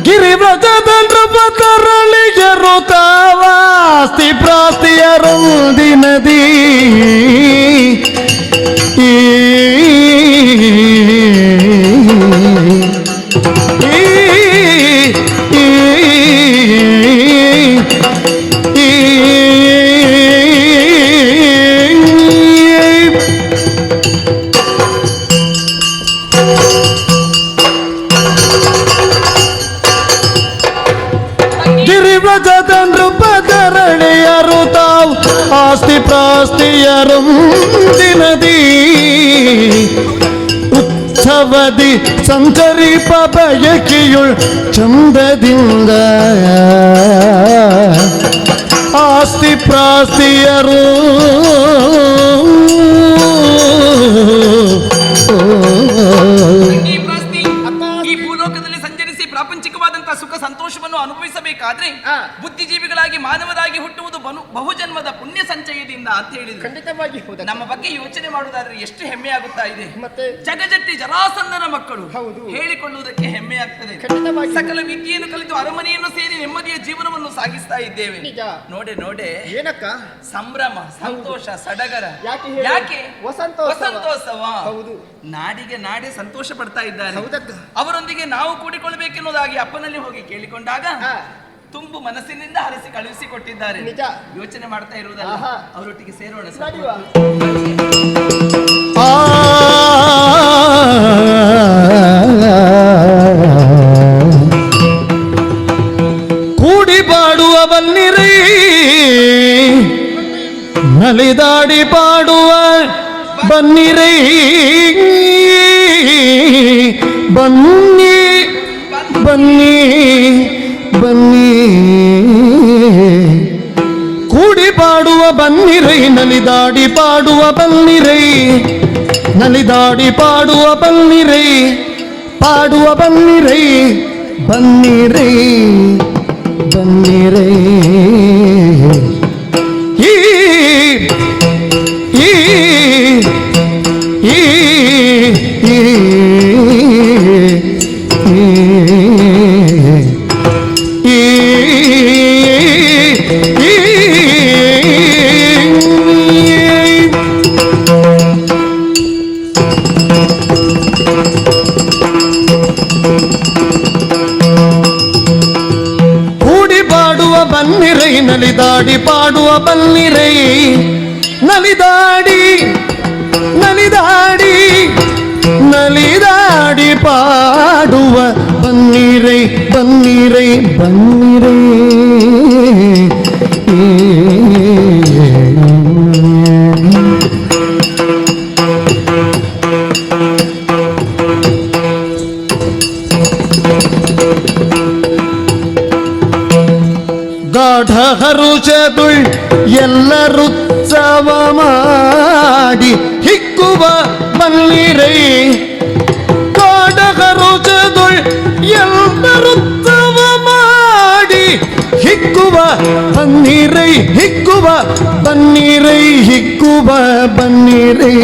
ಗಿರಿವ್ರಜದ ನೃಪತರಳಿಯರು ತಾವಾಸ್ತಿ ಪ್ರಾಸ್ತಿಯರೊಂದಿನದಿ ಗಿರಿವ್ರಜದ ನೃಪತರಳಿಯರು ತಾವು ಆಸ್ತಿ ಪ್ರಾಸ್ತಿಯರೊಂದಿನದಿ ಉತ್ಸವದಿ ಸಂಚರಿಪ ಬಯಕೆಯುಳ್ ಚಂದದಿಂದ ಆಸ್ತಿ ಪ್ರಾಸ್ತಿಯರು ಪ್ರಾಪಂಚಿಕವಾದಂತಹ ಸುಖ ಸಂತೋಷವನ್ನು ಅನುಭವಿಸಬೇಕಾದ್ರೆ ಬುದ್ಧಿಜೀವಿಗಳಾಗಿ ಮಾನವರಾಗಿ ಹುಟ್ಟುವುದು ಬಹುಜನ್ಮದ ಪುಣ್ಯ ಸಂಚಯದಿಂದ ಅಂತ ಹೇಳಿದ್ರು. ಖಂಡಿತವಾಗಿ ನಮ್ಮ ಬಗ್ಗೆ ಯೋಚನೆ ಮಾಡುವುದಾದ್ರೆ ಎಷ್ಟು ಹೆಮ್ಮೆ ಆಗುತ್ತಾ ಇದೆ. ಮತ್ತೆ ಜಗಜಟ್ಟಿ ಜರಾಸಂಧನ ಮಕ್ಕಳು ಹೇಳಿಕೊಳ್ಳುವುದಕ್ಕೆ ಹೆಮ್ಮೆ ಆಗ್ತದೆ. ಸಕಲ ವಿದ್ಯೆಯನ್ನು ಕಲಿತು ಅರಮನೆಯನ್ನು ಸೇರಿ ನೆಮ್ಮದಿಯ ಜೀವನವನ್ನು ಸಾಗಿಸ್ತಾ ಇದ್ದೇವೆ. ನೋಡೆ ಏನಕ್ಕ ಸಂಭ್ರಮ ಸಂತೋಷ ಸಡಗರ ಯಾಕೆ ವಸಂತೋತ್ಸವ. ನಾಡಿಗೆ ನಾಡೆ ಸಂತೋಷ ಪಡ್ತಾ ಇದ್ದಾರೆ. ಅವರೊಂದಿಗೆ ನಾವು ಕೂಡಿಕೊಳ್ಳಬೇಕೆನ್ನುವುದಾಗಿ ಅಪ್ಪನಲ್ಲಿ ಹೋಗಿ ಕೇಳಿಕೊಂಡಾಗ ತುಂಬು ಮನಸ್ಸಿನಿಂದ ಹರಿಸಿ ಕಳುಹಿಸಿಕೊಟ್ಟಿದ್ದಾರೆ. ಯೋಚನೆ ಮಾಡ್ತಾ ಇರುವುದಲ್ಲ, ಅವರೊಟ್ಟಿಗೆ ಸೇರೋಣ. ಕೂಡಿ ಪಾಡುವ ಬನ್ನಿರೈ, ನಲಿದಾಡಿ ಪಾಡುವ ಬನ್ನಿರೈ, ಬನ್ನಿ ಬನ್ನಿ ಬನ್ನಿ, ಕೂಡಿ ಪಾಡುವ ಬನ್ನಿರೈ, ನಲಿದಾಡಿ ಪಾಡುವ ಬನ್ನಿರೈ, ನಲಿದಾಡಿ ಪಾಡುವ ಬನ್ನಿರೈ, ಪಾಡುವ ಬನ್ನಿರೈ, ಬನ್ನಿರೈ ಬನ್ನಿರೈ. ಈ ಈ ಈ ಬನ್ನಿರೈ, ನಲಿದಾಡಿ ಪಾಡುವ ಬನ್ನಿರೈ, ನಲಿದಾಡಿ ನಲಿದಾಡಿ ನಲಿದಾಡಿ ಪಾಡುವ ಬನ್ನಿರೈ, ಬನ್ನಿರೈ ಬನ್ನಿರೈ. ಗಾಢಹರುಷದುಳ್ ಎಲ್ಲರುತ್ಸವ ಮಾಡಿ ಹಿಕ್ಕುವ ಬನ್ನಿರೈ, ಗಾಢಹರುಷದುಳ್ ಎಲ್ಲರುತ್ಸವ ಮಾಡಿ ಹಿಕ್ಕುವ ಬನ್ನಿರೈ, ಹಿಕ್ಕುವ ಬನ್ನಿರೈ, ಹಿಕ್ಕುವ ಬನ್ನಿರೈ.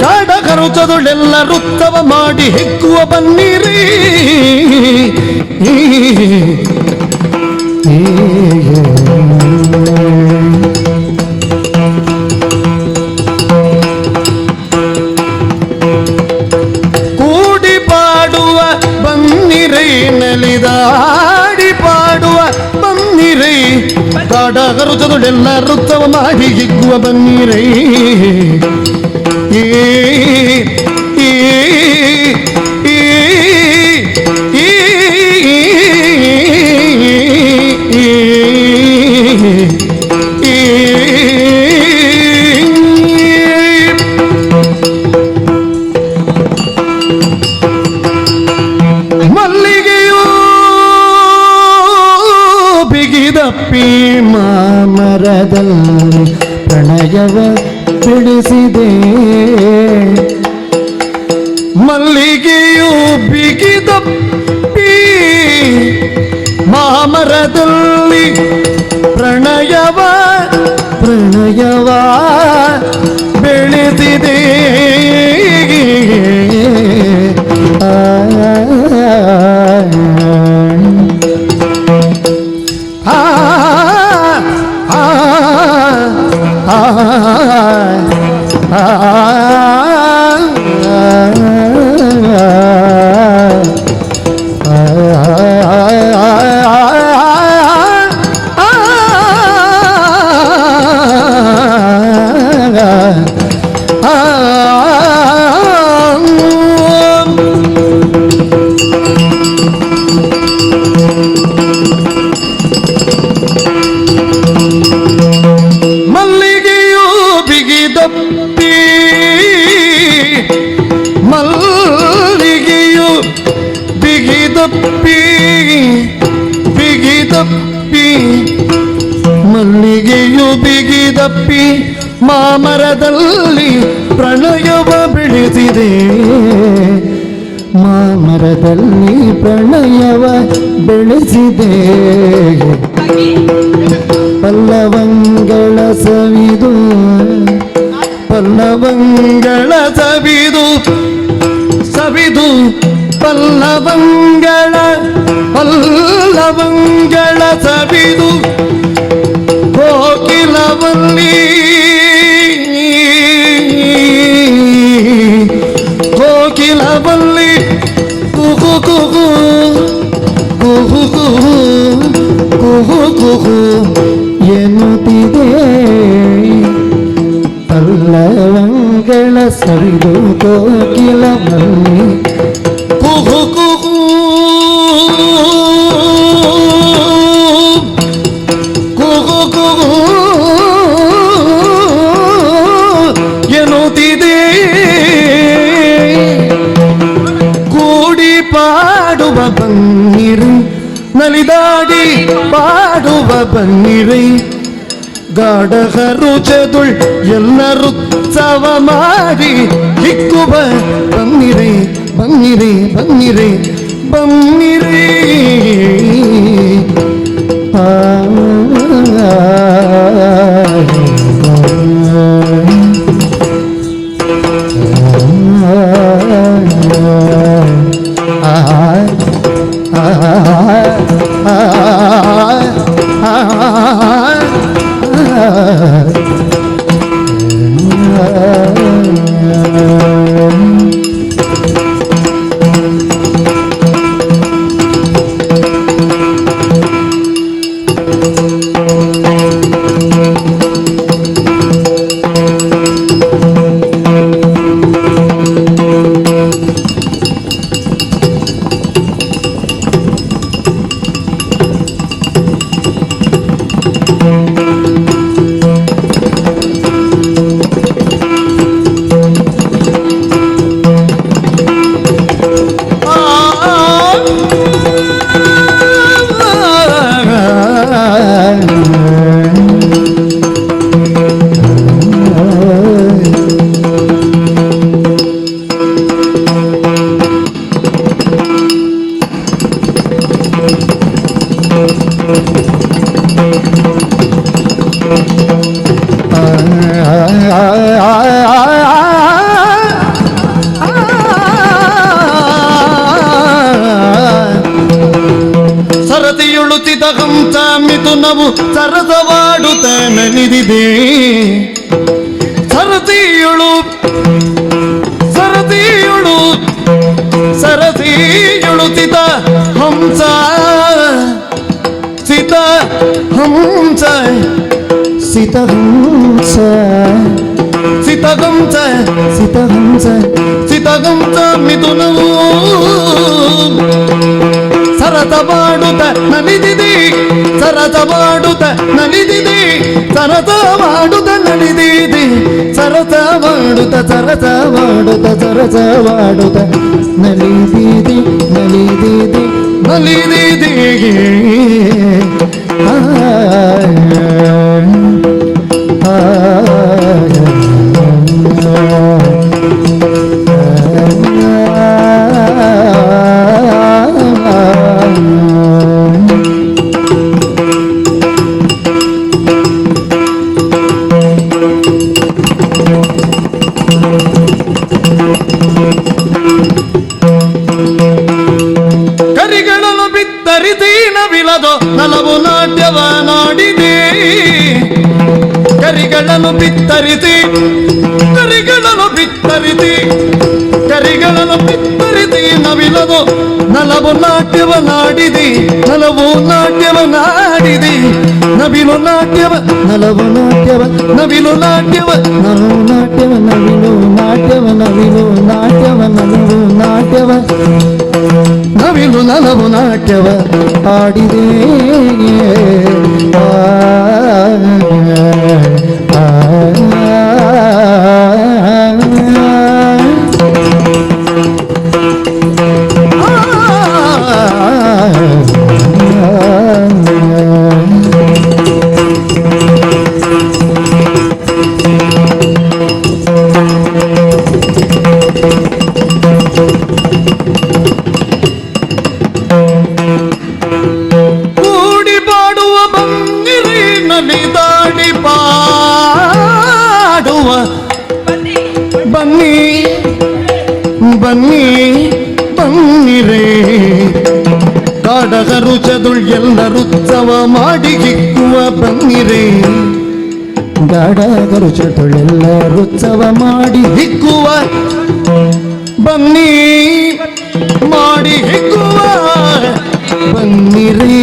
ಗಾಢಹರುಷದುಳೆಲ್ಲರುತ್ಸವ ಮಾಡಿ ಹಿಕ್ಕುವ ಬನ್ನಿರೈ, ಕೂಡಿ ಪಾಡುವ ಬನ್ನಿರೈ, ನಲಿದಾಡಿ ಪಾಡುವ ಬನ್ನಿರೈ, ಗಾಢಹರುಷದುಳೆಲ್ಲರುತ್ಸವ ಮಾಡಿ ಹಿಗ್ಗುವ ಬನ್ನಿರೈ. ಮಲ್ಲಿಗೆಯೂ ಬಿಗಿದಪ್ಪಿ ಮಾಮರದಲ್ಲಿ ಪ್ರಣಯವ ಬೆಳೆಸಿದೆ, ಮಲ್ಲಿಗೆಯು ಬಿಗಿದಪ್ಪಿ ಮಾಮರದಲ್ಲಿ ಪ್ರಣಯವ ಪ್ರಣಯವ ಬೆಳೆಸಿದೆ. ಬಿಗಿದಪ್ಪಿ ಬಿಗಿದಪ್ಪಿ ಮಲ್ಲಿಗೆಯು ಬಿಗಿದಪ್ಪಿ ಮಾಮರದಲ್ಲಿ ಪ್ರಣಯವ ಬೆಳೆಸಿದೆ ಮಾಮರದಲ್ಲಿ ಪ್ರಣಯವ ಬೆಳೆಸಿದೆ ಪಲ್ಲವಂಗಳ ಸವಿದು ಪಲ್ಲವಂಗಳ ಸವಿದು ಸವಿದು ಪಲ್ಲವಂಗಳ ಸವಿದು ಕೋಕಿಲವಲ್ಲಿ ಕೋಕಿಲವಲ್ಲಿ ಕುಹು ಕುಹು ಕುಹು ಕುಹು ಕುಹು ಕುಹು ಎನ್ನುತ್ತಿದೆ ಪಲ್ಲವಂಗಳ ಸವಿದು ಕೋಕಿಲವಲ್ಲಿ ಕುಹು ಕುಹು ಕುಹು ಕುಹು ಎನ್ನುತ್ತಿದೆ ಕೂಡಿ ಪಾಡುವ ಬನ್ನಿರಿ ನಲಿದಾಡಿ ಪಾಡುವ ಬನ್ನಿರಿ ಗಾಢಕರು ಚದುಳ್ ಎಲ್ಲರೂ ಉತ್ಸವ ಮಾಡಿ ಹಿಕ್ಕುವ ಬನ್ನಿರಿ ಬನ್ನಿರಿ ಬನ್ನಿರಿ ಬನ್ನಿರಿ ಸರತಿಯುಳುತ್ತಿದ ಹಂಸ ಮಿಥುನವು ಸರಸವಾಡುತ್ತ ನಲಿದಿದೆ ಸರತಿಯುಳು ಸರತಿಯುಳು ಸರತಿಯುಳುತ್ತಿದ ಹಂಸ ಸಿತ ಹಂಸ ಸಿತಹಂಸ ಸಿತಹಂಸ ಸಿತಹಂಸ ಸಿತಹಂಸ ಮಿಥುನವು ಸರತ ಮಾಡುತ್ತ ನಲಿದಿದೆ ಸರತ ಮಾಡುತ್ತ ನಲಿದಿದೆ ಸರತ ಮಾಡುತ್ತ ನಲಿದಿದೆ ಸರತ ಮಾಡುತ್ತ ಸರತ ಮಾಡುತ್ತ ಸರತ ಮಾಡುತ್ತ ನಲಿದಿದೆ ನಲಿದಿದೆ ನಲಿದಿದೆ ಕರಿಗಳನ್ನು ಬಿತ್ತರಿಸಿ ನವಿಲದು ನಲವು ನಾಟ್ಯವ ನಾಡಿದೆ ಕರಿಗಳನ್ನು ಬಿತ್ತರಿಸಿ ಕರಿಗಳನ್ನು ಬಿತ್ತರಿಸಿ ಕರಿಗಳನ್ನು ಬಿತ್ತರಿಸಿ ನವಿಲದು ನಲವು ನಾಟ್ಯವ ನಾಡಿದೆ ನಲವು ನಾಟ್ಯವ ನಾಡಿದೆ ನವಿಲು ನಾಟ್ಯವ ನಲವು ನಾಟ್ಯವ ನವಿಲು ನಾಟ್ಯವ ನಲವು ನಾಟ್ಯವ ನವಿಲು ನಾಟ್ಯವ ನವಿಲು ನಾಟ್ಯವ ನಲವು ನಾಟ್ಯವ ನವಿಲು ನಲವು ನಾಟ್ಯವ ಆಡಿದೆ ಕೂಡಿ ಪಾಡುವ ಬಂದಿರಿ ನಲಿದಾಡಿ ಪಾಡುವ ಬನ್ನಿ ಬನ್ನಿ ಬನ್ನಿರೇ ಕಾಡಗರು ಚದುಳ್ ಎಲ್ಲರುತ್ಸವ ಮಾಡಿ ಹಿಕ್ಕುವ ಬನ್ನಿರೇ ಗಾಡಗರು ಚದುಳೆಲ್ಲರುತ್ಸವ ಮಾಡಿ ಹಿಕ್ಕುವ ಬನ್ನಿ ಮಾಡಿ ಹಿಕ್ಕುವ ಬನ್ನಿರೇ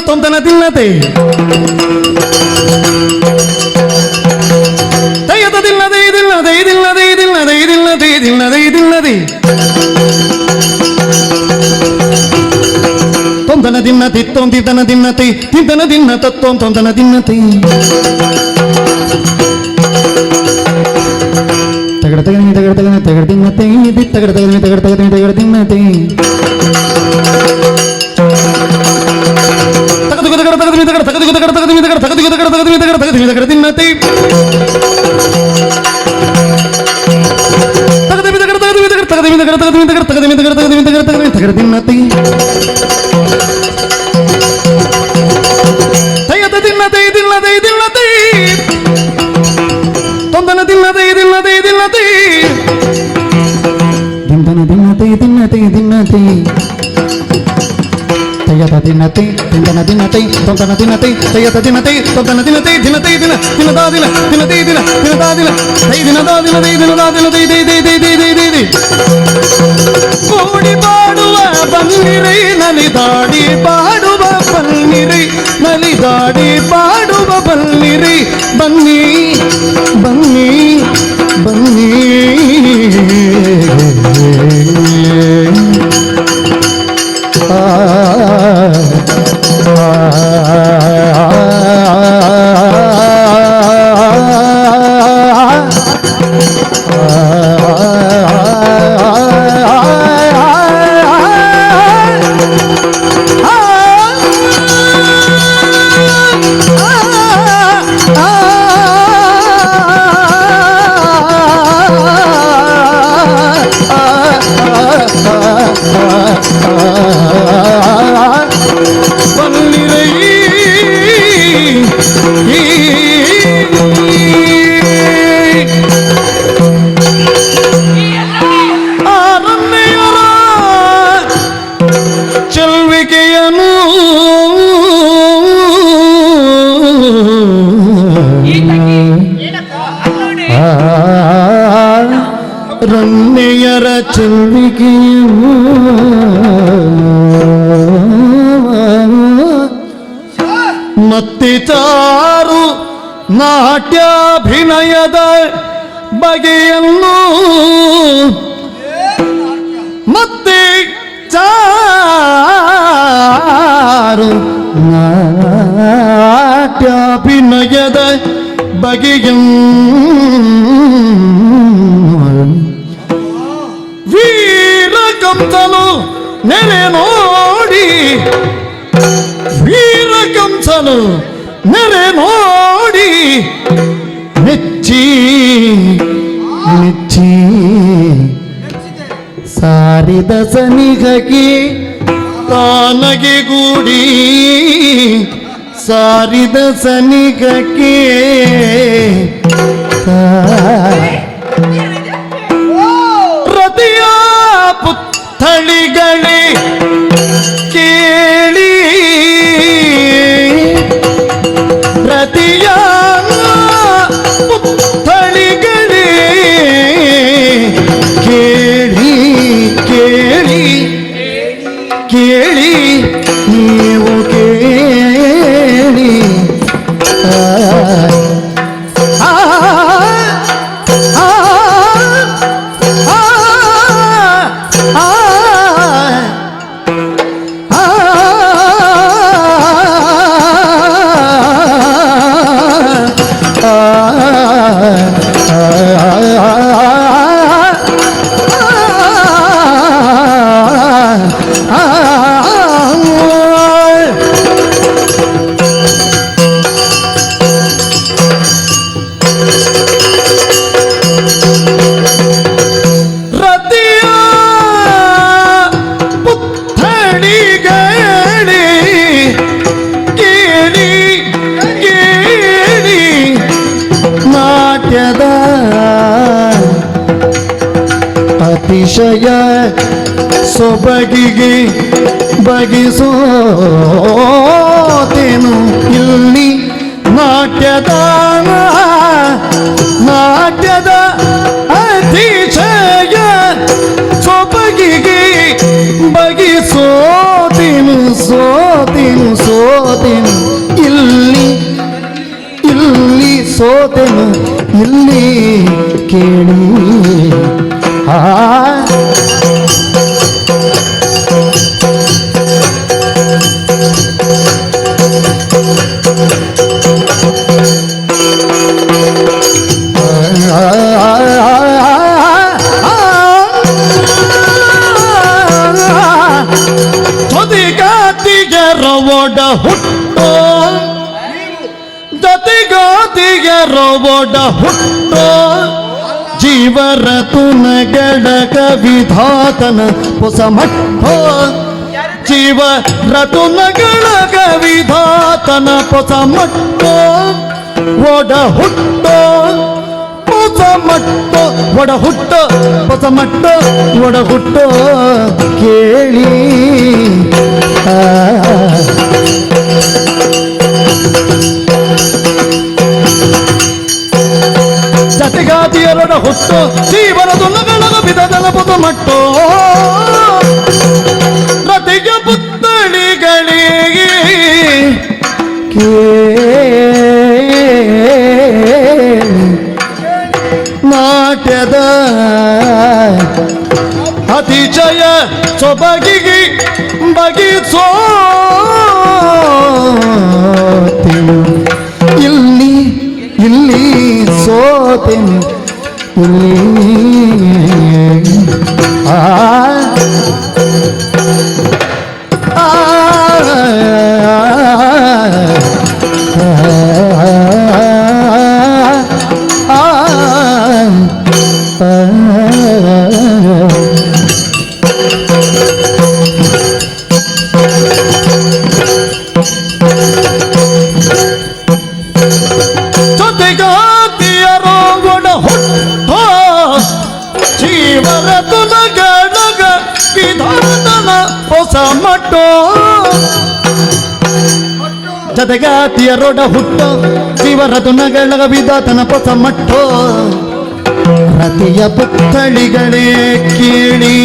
ತೊಂದನ ತಿನ್ನತೆ ತಯ್ಯದ ದಿಲ್ಲದೆ ಇದಿಲ್ಲದೆ ಇದಿಲ್ಲದೆ ಇದಿಲ್ಲದೆ ಇದಿಲ್ಲದೆ ಇದಿಲ್ಲದೆ ಇದಿಲ್ಲದೆ ತೊಂದನ ದಿನ್ನತಿ ತೊಂದಿದ್ದನ ದಿನ್ನತಿ ತಿಂದನ ದಿನ್ನ ತತ್ತೊಂ ತೊಂದನ ದಿನ್ನತಿ ತಗಡ ತಗನಿ ತಗಡ ತಗನ ತಗಡ ದಿನ್ನತೆ ಇದಿ ತಗಡ ತಗನಿ ತಗಡ ತಗನಿ ತಗಡ ದಿನ್ನತೆ ದಿನತೆ ತಿಂದನ ದಿನತೆ ತೊಂದನ ದಿನತೆ ತಯ್ಯದ ದಿನತೆ ತೊಂದನ ದಿನತೆ ದಿನತೆ ದಿನ ದಿನದ ದಿನ ದಿನತೆ ದಿನ ದಿನದ ದಿನ ದೈ ದಿನದ ದಿನ ದೈ ದಿನದ ದಿನ ದೈ ದೈ ದೈ ದೈ ದೈ ದೈ ದೈ ದೈ ಕೂಡಿ ಪಾಡುವ ಬನ್ನಿರೈ ನಲಿದಾಡಿ ಪಾಡುವ ಬನ್ನಿರೈ ನಲಿದಾಡಿ ಪಾಡುವ ಬನ್ನಿರೈ ಬನ್ನಿ ಬನ್ನಿ ಬನ್ನಿ ರಮ್ಯೆಯರ ಚೆಲ್ವಿಕೆಯು ಮತ್ತಿಚಾರು ನಾಟ್ಯಾಭಿನಯದ ಬಗೆಯನ್ನು ಮತ್ತೆ ಚಾರು ನಾಟ್ಯಾಭಿನಯದ ಬಗೆಯಂ ವೀರಕಂಸನು ನೆರೆ ನೋಡಿ ವೀರಕಂಸನು ನೆರೆ ನೋಡಿ ನೆಚ್ಚಿ ನೆಚ್ಚಿ ಸಾರಿದ ಸನಿಗಕ್ಕೆ ತಾನಗೆ ಗೂಡಿ ಸಾರಿದ ಸನಿಗಕ್ಕೆ ರತಿಯ ಪುತ್ಥಳಿಗಳೇ ಕೇಳಿ ರತಿಯ ಪುತ್ಥಳಿಗಳೇ ಕೇಳಿ ಕೇಳಿ ಕೇಳಿ ನೀವು ಕೇಳಿ ಆ ಅತಿಶಯ ಸೊಬಗಿಗೆ ಬಗಿಸೋತೇನು ಇಲ್ಲಿ ನಾಟ್ಯದ ನಾಟ್ಯದ ಅತಿಶಯ ಸೊಬಗಿಗೆ ಬಗಿಸೋತೇನು ಸೋತೇನು ಸೋತೇನು ಇಲ್ಲಿ ಇಲ್ಲಿ ಸೋತೆನು ಇಲ್ಲಿ ಕೇಳಿ ಜೊತೆಗಾತಿಗರವೊಡ ಹುಟ್ಟೋ ಜೊತೆಗಾತಿಗರವೊಡ ಹುಟ್ಟೋ ಜೀವರತುನಗಳ ಕವಿಧಾತನ ಹೊಸ ಮಟ್ಟೋ ಜೀವರತುನಗಳ ಕವಿಧಾತನ ಹೊಸ ಮಟ್ಟೋ ಒಡ ಹುಟ್ಟೋ ಹೊಸ ಮಟ್ಟೋ ಒಡ ಹುಟ್ಟೋ ಹೊಸ ಮಟ್ಟೋ ಒಡ ಹುಟ್ಟೋ ಕೇಳಿ ಜತೆಗಾತಿಯರೊಡ ಹುಟ್ಟು ಜೀವನ ದುನ್ನಗಳ ಬಿದದನ ಪುತ ಮಟ್ಟೋ ರತಿಯ ಪುತ್ತಳಿಗಳಿಗೆ ನಾಟ್ಯದ ಅತಿಶಯ ಸೊಬಗಿಗೆ ಬಗಿಸೋ ಇಲ್ಲಿ ಇಲ್ಲಿ ಸೋತೆನು ಇಲ್ಲಿ ಜೊತೆಗಾತಿಯರೋಗಡ ಹುಟ್ಟೋ ಜೀವರತುನಗಳ ವಿಧಾನನ ಹೊಸ ಮಟ್ಟೋ ಜೊತೆಗಾತಿಯರೋಡ ಹುಟ್ಟೋ ಜೀವರತುನಗಳ ವಿಧಾತನ ಹೊಸ ಮಟ್ಟೋ ರತಿಯ ಪುತ್ಥಳಿಗಳೇ ಕೇಳಿ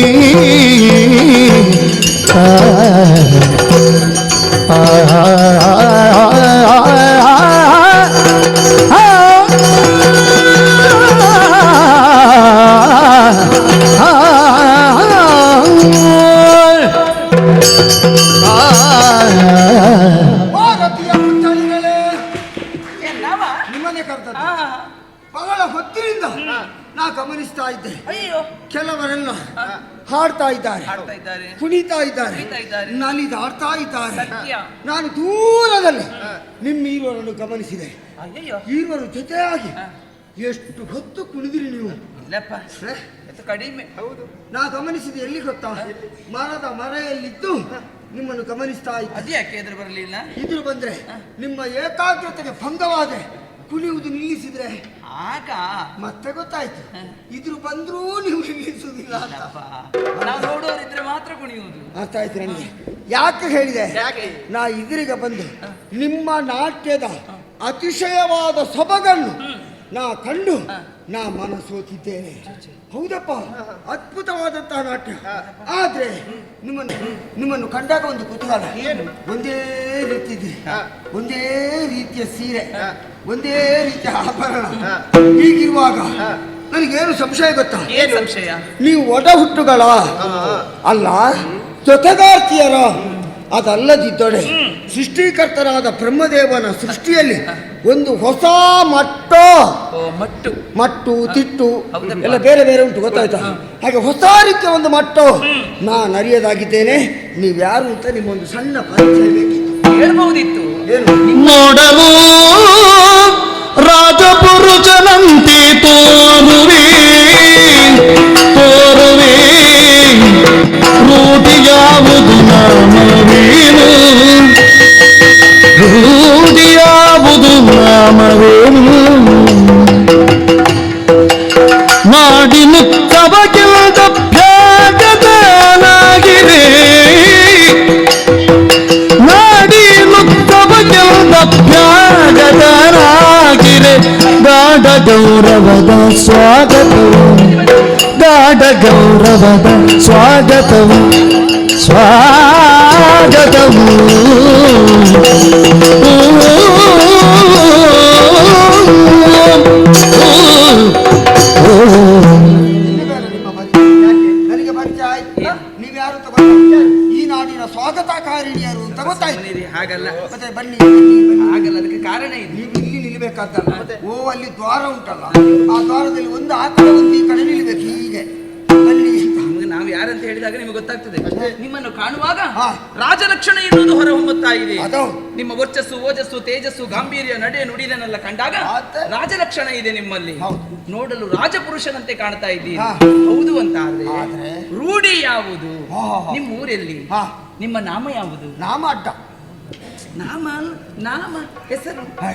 ನಿಮ್ಮನೆ ಕರೆದದ್ದು. ಆ, ಬಹಳ ಹೊತ್ತಿನಿಂದ ನಾ ಗಮನಿಸ್ತಾ ಇದ್ದೆ. ಅಯ್ಯೋ ಕೆಲವರೆಲ್ಲ ಹಾಡ್ತಾ ಇದ್ದಾರೆ, ಹಾಡ್ತಾ ಇದ್ದಾರೆ, ಕುಣಿತಾ ಇದ್ದಾರೆ, ಕುಣಿತಾ ಇದ್ದಾರೆ. ನಲಿದಾಡ್ತಾ ಇದ್ದಾರೆ. ಸತ್ಯ. ನಾನು ದೂರದಲ್ಲಿ ನಿಮ್ಮ ಈರುವರನ್ನು ಗಮನಿಸಿದೆ. ಅಯ್ಯಯ್ಯೋ ಈರುವರು ಜೊತೆಯಾಗಿ ಎಷ್ಟು ಹೊತ್ತು ಕುಣಿದಿರಿ ನೀವು? ಇಲ್ಲಪ್ಪ ಇದು ಕಡಿಮೆ. ಹೌದು, ನಾ ಗಮನಿಸಿದೆ. ಎಲ್ಲಿ ಗೊತ್ತಾ? ಮರದ ಮರೆಯಲ್ಲಿದ್ದು ನಿಮ್ಮನ್ನು ಗಮನಿಸ್ತಾ ಇದ್ದೆ. ಅದ್ಯಾಕೆ ಎದುರು ಬರಲಿಲ್ಲ? ಇದ್ರು ಬಂದ್ರೆ ನಿಮ್ಮ ಏಕಾಗ್ರತೆಗೆ ಭಂಗವಾದ್ರೆ ಕುಣಿಯುವುದು ನಿಲ್ಲಿಸಿದ್ರೆ ಆಗ ಮತ್ತೆ ಗೊತ್ತಾಯ್ತು. ಇದ್ರು ಬಂದ್ರೂ ನೀವು ನಿಲ್ಲಿಸುವುದಿಲ್ಲ ಅಂತ. ಅಪ್ಪ, ನಾವು ನೋಡೋರಿದ್ರೆ ಮಾತ್ರ ಕುಣಿಯುವುದು. ಅರ್ಥ ಆಯ್ತು ನನಗೆ. ಯಾಕೆ ಹೇಳಿದೆ? ಯಾಕೆ? ನಾ ಇದ್ರಿಗೆ ಬಂದು ನಿಮ್ಮ ನಾಟ್ಯದ ಅತಿಶಯವಾದ ಸೊಬಗನ್ನು ನಾ ಕಂಡು ನಾ ಮನಸೋತಿದ್ದೇನೆ. ಹೌದಪ್ಪ, ಅದ್ಭುತವಾದಂತಹ ನಾಟ್ಯ. ಆದ್ರೆ ನಿಮ್ಮನ್ನು ಕಂಡಾಗ ಒಂದು ಕುತೂಹಲ. ಏನು? ಒಂದೇ ರೀತಿ ಇದೆ, ಒಂದೇ ರೀತಿಯ ಸೀರೆ, ಒಂದೇ ರೀತಿಯ ಆಭರಣ. ಹೀಗಿರುವಾಗ ನನಗೇನು ಸಂಶಯ ಗೊತ್ತಾ? ಏನ್ ಸಂಶಯ? ನೀವು ಒಡ ಹುಟ್ಟುಗಳ ಅಲ್ಲ, ಜೊತೆಗಾರ್ತಿಯರ ಅದಲ್ಲದಿದ್ದೊಡೆ ಸೃಷ್ಟಿಕರ್ತರಾದ ಬ್ರಹ್ಮದೇವನ ಸೃಷ್ಟಿಯಲ್ಲಿ ಒಂದು ಹೊಸ ಮಟ್ಟು ತಿಟ್ಟು ಎಲ್ಲ ಬೇರೆ ಬೇರೆ ಉಂಟು, ಗೊತ್ತಾಯ್ತಾ? ಹಾಗೆ ಹೊಸ ರೀತಿಯ ಒಂದು ಮಟ್ಟು ನಾನು ಅರಿಯದಾಗಿದ್ದೇನೆ. ನೀವ್ಯಾರು ಅಂತ ನಿಮ್ಮೊಂದು ಸಣ್ಣ ಪರಿಚಯ ಬೇಕಿತ್ತು. ಹೇಳ್ಬಹುದಿತ್ತು. ಏನು? ನೋಡಲು ರಾಜಪುರುಷನಂತೆ ತೋರುವೆ ರೂಢಿಯಾವುದು ನಾಮವೇನು, ರೂಢಿಯಾವುದು ನಾಮವೇನು. ನಾಡಿನುತ್ತವ ಗೆಲ್ಲದಭ್ಯಾಗತನಾಗಿದೆ, ನಾಡಿನುತ್ತವ ಗೆಲ್ಲದಭ್ಯಾಗತನಾಗಿದೆ. ಗಾಢ ಗೌರವದ ಸ್ವಾಗತವು, ಗಾಢ ಗೌರವದ ಸ್ವಾಗತವು, ಸ್ವಾಗತವು. ನನಗೆ ಪರಿಚಯ ಆಯ್ತು. ನೀವ್ಯಾರು ಅಂತ ಈ ನಾಡಿನ ಸ್ವಾಗತಕಾರಿಣಿಯರು ಅಂತ ಗೊತ್ತಾಯ್ತು. ಹಾಗಲ್ಲ ಮತ್ತೆ ಬನ್ನಿ ಹಾಗಲ್ಲ, ಅದಕ್ಕೆ ಕಾರಣ ಇದೆ. ನೀವು ಇಲ್ಲಿ ನಿಲ್ಬೇಕಾದ್ದಲ್ಲ. ಓ, ಅಲ್ಲಿ ದ್ವಾರ ಉಂಟಲ್ಲ, ಆ ದ್ವಾರದಲ್ಲಿ ಒಂದು ಆ ಕಡೆ ಒಂದು ಈ ಕಡೆ ನಿಲ್ಬೇಕು. ಹೀಗೆ ಬನ್ನಿ ಅಂತ. ನಾವು ಯಾರಂತ ಹೇಳಿದಾಗ ನಿಮಗೆ ಗೊತ್ತಾಗ್ತದೆ. ನಿಮ್ಮನ್ನು ಕಾಣುವಾಗ ಹಾ. ರಾಜಲಕ್ಷಣ ಎನ್ನುವುದು ಹೊರಹೊಮ್ಮುತ್ತಾ ಇದೆ. ಅದು ನಿಮ್ಮ ವರ್ಚಸ್ಸು, ಓಜಸ್ಸು, ತೇಜಸ್ಸು, ಗಾಂಭೀರ್ಯ, ನಡೆ ನುಡಿದನ್ನೆಲ್ಲ ಕಂಡಾಗ ಮತ್ತೆ? ರಾಜಲಕ್ಷಣ ಇದೆ ನಿಮ್ಮಲ್ಲಿ. ಹೌದು. ನೋಡಲು ರಾಜಪುರುಷನಂತೆ ಕಾಣ್ತಾ ಇದ್ದೀರಿ. ಹಾ. ಹೌದು ಅಂತ ಆದ್ರೆ ಆದ್ರೆ? ರೂಢಿ ಯಾವುದು? ಹಾ, ಹಾ, ಹಾ. ನಿಮ್ಮ ಊರಲ್ಲಿ ಹಾ. ನಿಮ್ಮ ನಾಮ ಯಾವುದು? ನಾಮ ಅಡ್ಡ. ನಾಮ ಹೆಸರು. ಹಾ.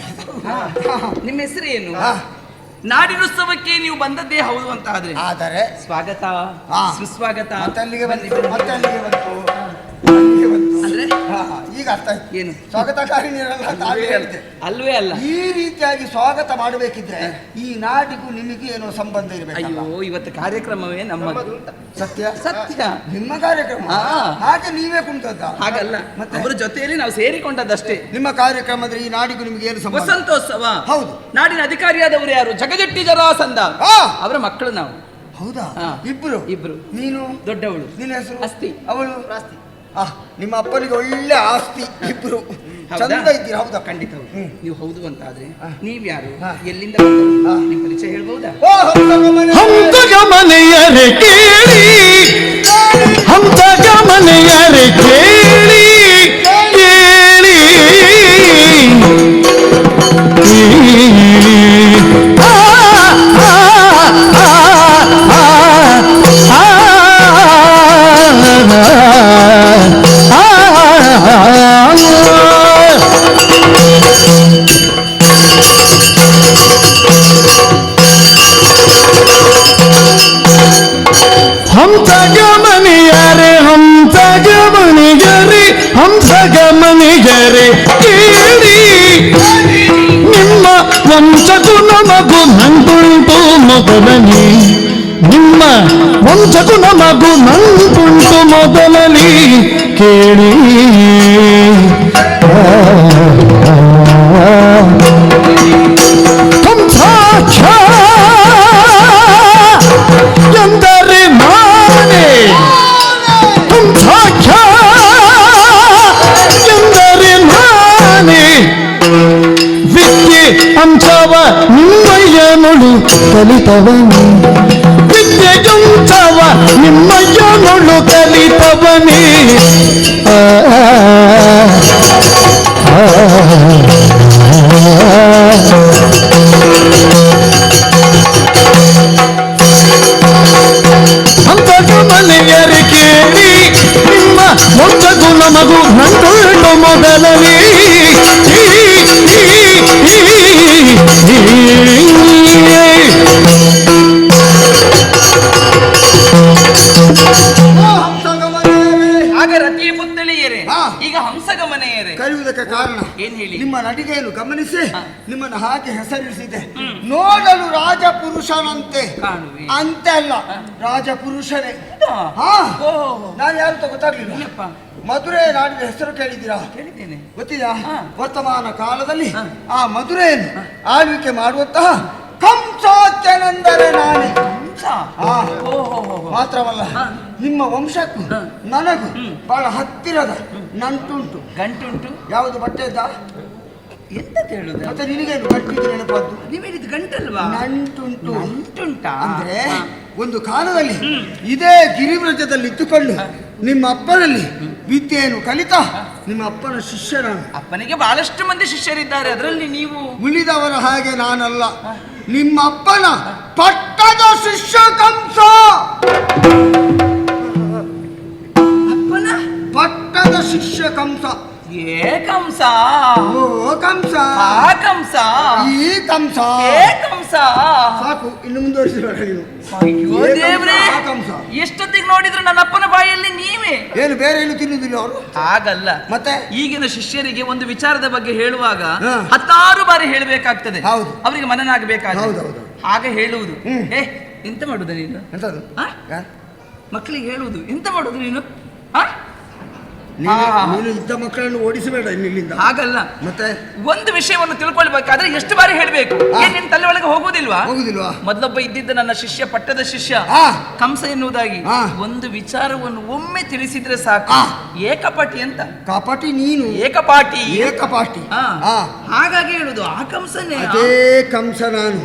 ನಿಮ್ಮ ಹೆಸರು ಏನು? ಹಾ. ನಾಡಿನೋತ್ಸವಕ್ಕೆ ನೀವು ಬಂದದ್ದೇ ಹೌದು ಅಂತ ಆದ್ರೆ ಆದರೆ ಸ್ವಾಗತ, ಹಾ. ಸುಸ್ವಾಗತ. ಮತ್ತೆ ಅಲ್ಲಿಗೆ ಬನ್ನಿ, ಬಂತು, ಬನ್ನಿ. ಮತ್ತೆ ಅಲ್ಲಿಗೆ ಬಂತು, ಅಲ್ಲಿಗೆ ಬಂತು. ಅಂದ್ರೆ ಈಗ ಅರ್ಥ ಆಯ್ತು. ಏನು? ಸ್ವಾಗತಕಾರಿಣಿಯರಲ್ಲ ಅಂತ ಆಗಲೇ ಹೇಳಿದೆ. ಅಲ್ವೇ ಅಲ್ಲ. ಈ ರೀತಿಯಾಗಿ ಸ್ವಾಗತ ಮಾಡಬೇಕಿದ್ರೆ ಈ ನಾಡಿಗೂ ನಿಮಗೂ ಏನೋ ಸಂಬಂಧ ಇರಬೇಕು. ಅಯ್ಯೋ, ಇವತ್ತು ಕಾರ್ಯಕ್ರಮವೇ ನಮ್ಮದು. ಸತ್ಯ ಸತ್ಯ. ನಿಮ್ಮ ಕಾರ್ಯಕ್ರಮ. ಹಾ. ಹಾಗೆ ನೀವೇ ಕುಂತದ್ದ? ಹಾಗಲ್ಲ, ಮತ್ತೆ? ಅವರ ಜೊತೆಯಲ್ಲಿ ನಾವು ಸೇರಿಕೊಂಡದ್ದಷ್ಟೇ. ನಿಮ್ಮ ಕಾರ್ಯಕ್ರಮದ್ರೆ ಈ ನಾಡಿಗೂ ನಿಮಗೆ ಏನು ಸಂಬಂಧ? ವಸಂತೋತ್ಸವ. ಹೌದು. ನಾಡಿನ ಅಧಿಕಾರಿಯಾದವರು ಯಾರು? ಜಗಜಟ್ಟಿ ಜರಾಸಂಧ. ಆ! ಅವರ ಮಕ್ಕಳು ನಾವು. ಹೌದಾ? ಹಾ. ಇಬ್ರು? ಇಬ್ರು. ನೀನು ದೊಡ್ಡವಳು. ನಿನ್ನ ಹೆಸರು? ಅಸ್ತಿ. ಅವಳು? ನಿಮ್ಮ ಅಪ್ಪನಿಗೆ ಒಳ್ಳೆ ಆಸ್ತಿ. ಇಬ್ರು ಹೌದಾ? ಚಂದ ಇದ್ದೀರಾ? ಹೌದಾ? ಖಂಡಿತ ಹೌದು. ನೀವು ಹೌದು ಅಂತ ಆದ್ರೆ ನೀವ್ಯಾರು? ಹಾ. ಎಲ್ಲಿಂದ ಬಂದವರು? ನಿಮ್ಮ ಪರಿಚಯ ಹೇಳ್ಬಹುದಾ? ಓ, ಹಂತಗಮನೆ. ಹಂತಗಮನೆಯರೆ ಕೇಳಿ, ಹಂತಗಮನೆಯರೆ ಕೇಳಿ, ಕೇಳಿ ಆ, ಆ, ಆ, ಆ, ಹಂಸಗಮನಿಯರೆ, ಹಂಸಗಮನಿಯರೆ, ಹಂಸಗಮನಿಯರೆ ಕೇಳಿ. ನಿಮ್ಮ ವಂಶಕ್ಕೂ ನಮಗೂ ನಂಟುಂಟು ಮೊದಲನೇ, ನಿಮ್ಮ ವಂಶಕ್ಕೂ ನಮಗೂ ನಂಟುಂಟು ಮೊದಲನೇ ಕೇಳಿ. ಕಂಸಾಕ್ಷ ಎಂದರೆ ನಾನೇ, ಕಂಸಾಕ್ಷ ಎಂದರೆ ನಾನೇ, ವಿದ್ಯೆ ಅಂಶ ವಿದ್ಯೆಯುಂಚವ ನಿಮ್ಮಯ್ಯನೊಳು ಕಲಿತವನೇ ವಿದ್ಯೆಯುಂಚವ ನಿಮ್ಮಯ್ಯನೊಳು ಕಲಿತವನೇ ಮನೆಯರಿ ಕೇಳಿ ನಿಮ್ಮ ಮೊದಲು ನಮಗೂ ನಂಟುಂಟು ಮೊದಲನೇ ಆಗ ರತಿಯ ಪುತ್ಥಳಿಯರೇ, ಈಗ ಹಂಸಗಮನೆಯರೇ ಕರೆಯುವುದಕ್ಕೆ ಕಾರಣ ಏನ್ ಹೇಳಿ? ನಿಮ್ಮ ನಟಿಗೆಯನ್ನು ಗಮನಿಸಿ ನಿಮ್ಮನ್ನು ಹಾಗೆ ಹೆಸರಿಸಿದೆ. ನೋಡಲು ರಾಜಪುರುಷನಂತೆ ಕಾಣುವೆ ಅಂತೆಲ್ಲ ರಾಜಪುರುಷನೇ. ಹಾ, ನಾನು ಯಾರು ಅಂತ ಗೊತ್ತಾಗ್ಲಿಲ್ಲ. ಮಧುರೆ ನಾಡಿನ ಹೆಸರು ಕೇಳಿದ್ದೀರಾ? ಕೇಳಿದ್ದೇನೆ. ಗೊತ್ತಿದಾ? ವರ್ತಮಾನ ಕಾಲದಲ್ಲಿ ಆ ಮಧುರೆಯನ್ನು ಆಳ್ವಿಕೆ ಮಾಡುವಂತಹ ಕಂಸಾತ್ಯನೆಂದರೆ ನಾನೇ. ಮಾತ್ರವಲ್ಲ, ನಿಮ್ಮ ವಂಶಕ್ಕೂ ನನಗೂ ಬಹಳ ಹತ್ತಿರದ ನಂಟುಂಟು. ಗಂಟುಂಟು? ಯಾವುದು ಬಟ್ಟೆ ಇದ್ದ? ಎಂತ ಹೇಳುದು? ಮತ್ತೆ ನಿನಗೇನು ಗಂಟು ನೆನಪದ್ದು? ನೀವು ಹೇಳಿದ ಗಂಟಲ್ವಾ? ನಂಟುಂಟು. ನಂಟುಂಟಾ? ಅಂದ್ರೆ ಒಂದು ಕಾಲದಲ್ಲಿ ಇದೇ ಗಿರಿವ್ರಜದಲ್ಲಿ ಇದ್ದುಕೊಂಡು ನಿಮ್ಮ ಅಪ್ಪನಲ್ಲಿ ವಿದ್ಯೆಯನ್ನು ಕಲಿತ ನಿಮ್ಮ ಅಪ್ಪನ ಶಿಷ್ಯ ನಾನು. ಅಪ್ಪನಿಗೆ ಬಹಳಷ್ಟು ಮಂದಿ ಶಿಷ್ಯರಿದ್ದಾರೆ, ಅದರಲ್ಲಿ ನೀವು ಉಳಿದವರ ಹಾಗೆ ನಾನಲ್ಲ. ನಿಮ್ಮ ಅಪ್ಪನ ಪಟ್ಟದ ಶಿಷ್ಯ ಕಂಸ. ಅಪ್ಪನ ಪಟ್ಟದ ಶಿಷ್ಯ ಕಂಸ. ಏ ಕಂಸ, ಓ ಕಂಸ, ಆ ಕಂಸ, ಈ ಕಂಸ, ಏ ಕಂಸ. ಸಾಕು, ಇನ್ನು ಮುಂದುವರಿಸಿಬೇಡ ನೀನು. ಅಯ್ಯೋ ದೇವ್ರೇ, ಆ ಕಂಸ. ಎಷ್ಟೊತ್ತಿಗೆ ನೋಡಿದ್ರು ನನ್ನ ಅಪ್ಪನ ಬಾಯಲ್ಲಿ ನೀವೇ. ಏನು ಬೇರೆ ಏನು ತಿನ್ನುವುದಿಲ್ಲ ಅವರು? ಹಾಗಲ್ಲ, ಮತ್ತೆ ಈಗಿನ ಶಿಷ್ಯರಿಗೆ ಒಂದು ವಿಚಾರದ ಬಗ್ಗೆ ಹೇಳುವಾಗ ಹಾ. 10 ಬಾರಿ ಹೇಳಬೇಕಾಗ್ತದೆ. ಹೌದು. ಅವರಿಗೆ ಮನನ ಆಗಬೇಕಾಗ್ತದೆ. ಹೌದೌದು. ಹಾಗೆ ಹೇಳುವುದು. ಏ ಎಂತ ಮಾಡುದು ನೀನು? ಎಂತದು? ಆ? ಮಕ್ಕಳಿಗೆ ಹೇಳುವುದು ಎಂತ ಮಾಡುದು ನೀನು? ನೀನು ಇದ್ದ ಮಕ್ಕಳನ್ನು ಓಡಿಸಬೇಡ ಇಲ್ಲಿಂದ. ಹಾಗಲ್ಲ, ಮತ್ತೆ ಒಂದು ವಿಷಯವನ್ನು ತಿಳ್ಕೊಳ್ಬೇಕಾದ್ರೆ ಎಷ್ಟು ಬಾರಿ ಹೇಳ್ಬೇಕು? ಏನ್ ನಿನ್ ತಲೆ ಒಳಗೆ ಹೋಗುದಿಲ್ವಾ? ಹೋಗುದಿಲ್ವಾ? ಮೊದಲೊಬ್ಬ ಇದ್ದಿದ್ದ ನನ್ನ ಶಿಷ್ಯ, ಪಟ್ಟದ ಶಿಷ್ಯ ಕಂಸ ಎನ್ನುವುದಾಗಿ ಒಂದು ವಿಚಾರವನ್ನು ಒಮ್ಮೆ ತಿಳಿಸಿದ್ರೆ ಸಾಕು. ಏಕಪಾಟಿ ಅಂತ. ಕಪಟಿ ನೀನು. ಏಕಪಾಟಿ. ಏಕಪಾಟಿ. ಹಾಗಾಗಿ ಹೇಳುದು ಆ ಕಂಸನೇ. ಅದೇ ಕಂಸ ನಾನು.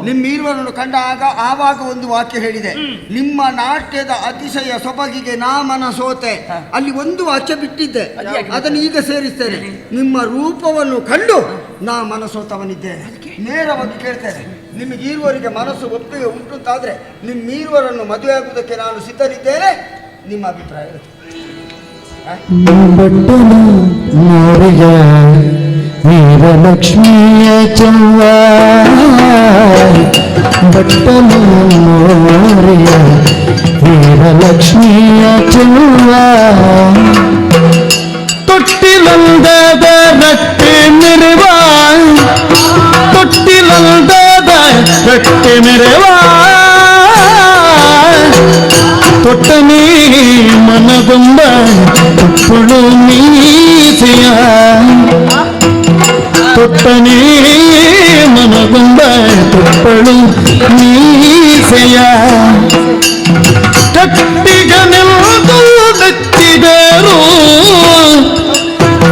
ನಿಮ್ಮೀರ್ವರನ್ನು ಕಂಡಾಗ ಆವಾಗ ಒಂದು ವಾಕ್ಯ ಹೇಳಿದೆ. ನಿಮ್ಮ ನಾಟ್ಯದ ಅತಿಶಯ ಸೊಬಗಿಗೆ ನಾ ಮನ ಸೋತೆ. ಅಲ್ಲಿ ಒಂದು ವಾಕ್ಯ ಬಿಟ್ಟಿದ್ದೆ, ಅದನ್ನು ಈಗ ಸೇರಿಸ್ತೇನೆ. ನಿಮ್ಮ ರೂಪವನ್ನು ಕಂಡು ನಾ ಮನಸೋತವನಿದ್ದೇನೆ. ನೇರವಾಗಿ ಕೇಳ್ತೇನೆ, ನಿಮಗೆ ಈರುವರಿಗೆ ಮನಸ್ಸು ಒಪ್ಪಿಗೆ ಉಂಟುಂತಾದ್ರೆ ನಿಮ್ಮೀರುವರನ್ನು ಮದುವೆ ಆಗುವುದಕ್ಕೆ ನಾನು ಸಿದ್ಧರಿದ್ದೇನೆ. ನಿಮ್ಮ ಅಭಿಪ್ರಾಯ? ವೀರಲಕ್ಷ್ಮಿಯ ಚೆವ್ವ ಬಟ್ಟಲು ಮೋರಿಯ ವೀರಲಕ್ಷ್ಮಿಯ ಚೆವ್ವ ತೊಟ್ಟಿಲಂದದ ರಟ್ಟೆ ಮೆರೆವ ತೊಟ್ಟಿಲಂದದ ರಟ್ಟೆ ಮೆರೆವ ತೊಟ್ಟನೇ ಮನಗೊಂಡ ತುಪ್ಪಳು ಮೀಸೆಯ ತೊಟ್ಟನೇ ಮನಗೊಂಡ ತುಪ್ಪಳು ಮೀಸೆಯ ಕಟ್ಟಿಗನೆಂದು ಮೆಚ್ಚಿದರು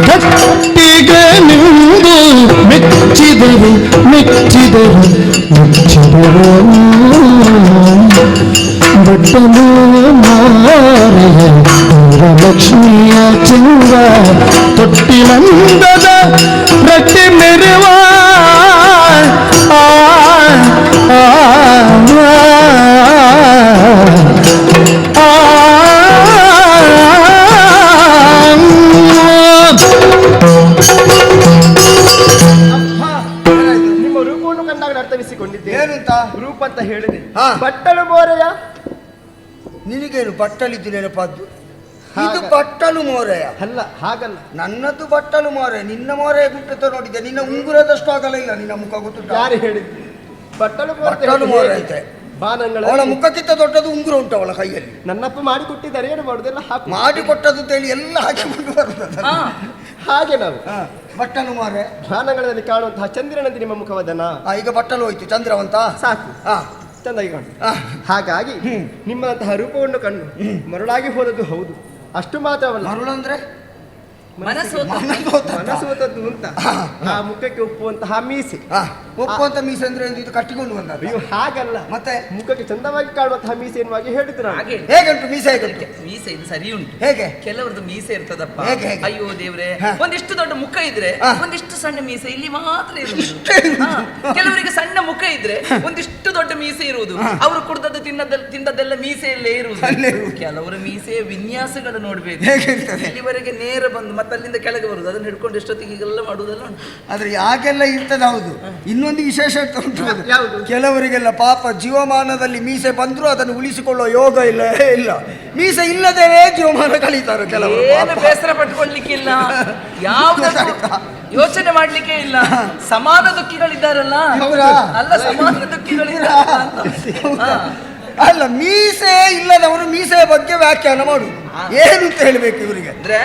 ಕಟ್ಟಿಗನೆಂದು ಮೆಚ್ಚಿದರು ಮೆಚ್ಚಿದರು ಮೆಚ್ಚಿದರು ಬಟ್ಟಲು ಮಾರೆಯ ವೀರಲಕ್ಷ್ಮಿಯ ಚೆವ್ವ ತೊಟ್ಟಿಲಂದದ ರಟ್ಟೆ ಮೆರೆವ ನಿಮ್ಮ ರೂಪವನ್ನು ಕಂಡಾಗ ಅರ್ಥವಿಸಿಕೊಂಡಿದ್ದೆ. ಏನು ಅಂತ ರೂಪ ಅಂತ ಹೇಳಿದೆ. ಹಾ. ಬಟ್ಟಲು ಮೋರೆಯ. ನಿನಗೇನು ಬಟ್ಟಲಿದ್ದು ನೆನಪಾದ್ದು? ಇದು ಬಟ್ಟಲು ಮೋರೆಯ ಅಲ್ಲ, ಹಾಗಲ್ಲ. ನನ್ನದು ಬಟ್ಟಲು ಮೋರೆ. ನಿನ್ನ ಮೋರೆ ಗುಟ್ಟತ ನೋಡಿದ್ದೆ. ನಿನ್ನ ಉಂಗುರದಷ್ಟು ಆಗಲ್ಲ. ಇಲ್ಲ, ನಿನ್ನ ಮುಖ ಗೊತ್ತುಂಟ? ಯಾರು ಹೇಳಿದ್ದು? ಬಟ್ಟಲು ಬಟ್ಟಲು ಮೋರೆ ಐತೆ. ಬಾನಂಗಳ ಅವಳ ಮುಖಕ್ಕಿಂತ ದೊಡ್ಡದು ಉಂಗುರ ಉಂಟು ಅವಳ ಕೈಯಲ್ಲಿ. ನನ್ನಪ್ಪ ಮಾಡಿ ಕೊಟ್ಟಿದ್ದಾರೆ, ಏನು ಮಾಡುದೆಲ್ಲ ಹಾಕಿ ಮಾಡಿಕೊಟ್ಟದ್ದು ಅಂತೇಳಿ ಎಲ್ಲ ಹಾಕಿಕೊಂಡು ಬರುತ್ತದೆ. ಹಾಗೆ ನಾವು ಬಟ್ಟಲು ಮೋರೆ. ಬಾನಂಗಳದಲ್ಲಿ ಕಾಣುವಂತಹ ಚಂದ್ರನಂತೆ ನಿಮ್ಮ ಮುಖವದನ. ಈಗ ಬಟ್ಟಲು ಹೋಯ್ತು, ಚಂದ್ರವಂತ ಸಾಕು. ಚಂದಾಗಿ ಕಾಣು. ಹಾಗಾಗಿ ನಿಮ್ಮಂತಹ ರೂಪವನ್ನು ಕಂಡು ಮರುಳಾಗಿ ಹೋದದ್ದು ಹೌದು. ಅಷ್ಟು ಮಾತ್ರವಲ್ಲ. ಮರುಳಂದ್ರೆ ಮನಸೋತದ್ದು ಅಂತ ಆ ಮುಖಕ್ಕೆ ಒಪ್ಪುವಂತಹ ಮೀಸೆ. ಒಪ್ಪುವಂತ ಮೀಸೆ ಅಂದ್ರೆ ಇದು ಕಟ್ಟಿಕೊಂಡು ಬಂದ. ಅಯ್ಯೋ ಹಾಗಲ್ಲ, ಮತ್ತೆ ಮುಖಕ್ಕೆ ಚಂದವಾಗಿ ಕಾಣುವಂತಹ ಮೀಸೆ ಎನ್ನುವಾಗಿ ಹೇಳಿದ್ರು. ಹಾಗೆ ಹೇಗುಂಟು ಮೀಸೆ? ಹೇಗುಂಟು ಮೀಸೆ ಇದು ಸರಿ ಉಂಟು. ಹೇಗೆ? ಕೆಲವರದ್ದು ಮೀಸೆ ಇರ್ತದಪ್ಪ. ಹೇಗೆ, ಹೇಗೆ? ಅಯ್ಯೋ ದೇವ್ರೆ, ಹಾ. ಒಂದಿಷ್ಟು ದೊಡ್ಡ ಮುಖ ಇದ್ರೆ ಒಂದಿಷ್ಟು ಸಣ್ಣ ಮೀಸೆ ಇಲ್ಲಿ ಮಾತ್ರ ಇರುವುದು. ಕೆಲವರಿಗೆ ಸಣ್ಣ ಮುಖ ಇದ್ರೆ ಒಂದಿಷ್ಟು ದೊಡ್ಡ ಮೀಸೆ ಇರುವುದು. ಅವರು ಕುಡ್ದದ್ದು ತಿಂದದ್ದೆಲ್ಲ ಮೀಸೆಯಲ್ಲೇ ಇರುವುದು. ಕೆಲವರ ಮೀಸೆಯ ವಿನ್ಯಾಸಗಳು ನೋಡ್ಬೇಕು. ಇಲ್ಲಿವರೆಗೆ ನೇರ ಬಂದು ಮತ್ತೆ ಅಲ್ಲಿಂದ ಕೆಳಗೆ ಬರುದು, ಅದನ್ನ ಹಿಡ್ಕೊಂಡು ಎಷ್ಟೊತ್ತಿಗೆ ಹೀಗೆಲ್ಲ ಮಾಡುವುದಲ್ಲ ಉಂಟು. ಆದ್ರೆ ಯಾಕೆಲ್ಲ ಇರ್ತದೆ. ಹೌದು, ಇನ್ನೊಂದು ವಿಶೇಷ ಉಂಟು. ಯಾವುದು? ಕೆಲವರಿಗೆಲ್ಲ ಪಾಪ ಜೀವಮಾನದಲ್ಲಿ ಮೀಸೆ ಬಂದ್ರು ಅದನ್ನು ಉಳಿಸಿಕೊಳ್ಳೋ ಯೋಗ ಇಲ್ಲ. ಮೀಸೆ ಇಲ್ಲದೇನೆ ಜೀವಮಾನ ಕಳೀತಾರೆ ಕೆಲವರು. ಏನು ಬೇಸರ ಪಟ್ಟುಕೊಳ್ಳಿಕ್ಕಿಲ್ಲ, ಯಾವುದಕ್ಕೂ ಯೋಚನೆ ಮಾಡ್ಲಿಕ್ಕೆ ಇಲ್ಲ. ಸಮಾನ ದುಃಖಿಗಳಿದ್ದಾರಲ್ಲ, ಅಲ್ಲ ಸಮಾನ ದುಃಖಿಗಳಿದ್ದಾರೆ. ಅಲ್ಲ, ಮೀಸೆ ಇಲ್ಲದವರು ಮೀಸೆಯ ಬಗ್ಗೆ ವ್ಯಾಖ್ಯಾನ ಮಾಡು. ಏನು ಅಂತ ಹೇಳ್ಬೇಕು ಇವರಿಗೆ? ಅಂದ್ರೆ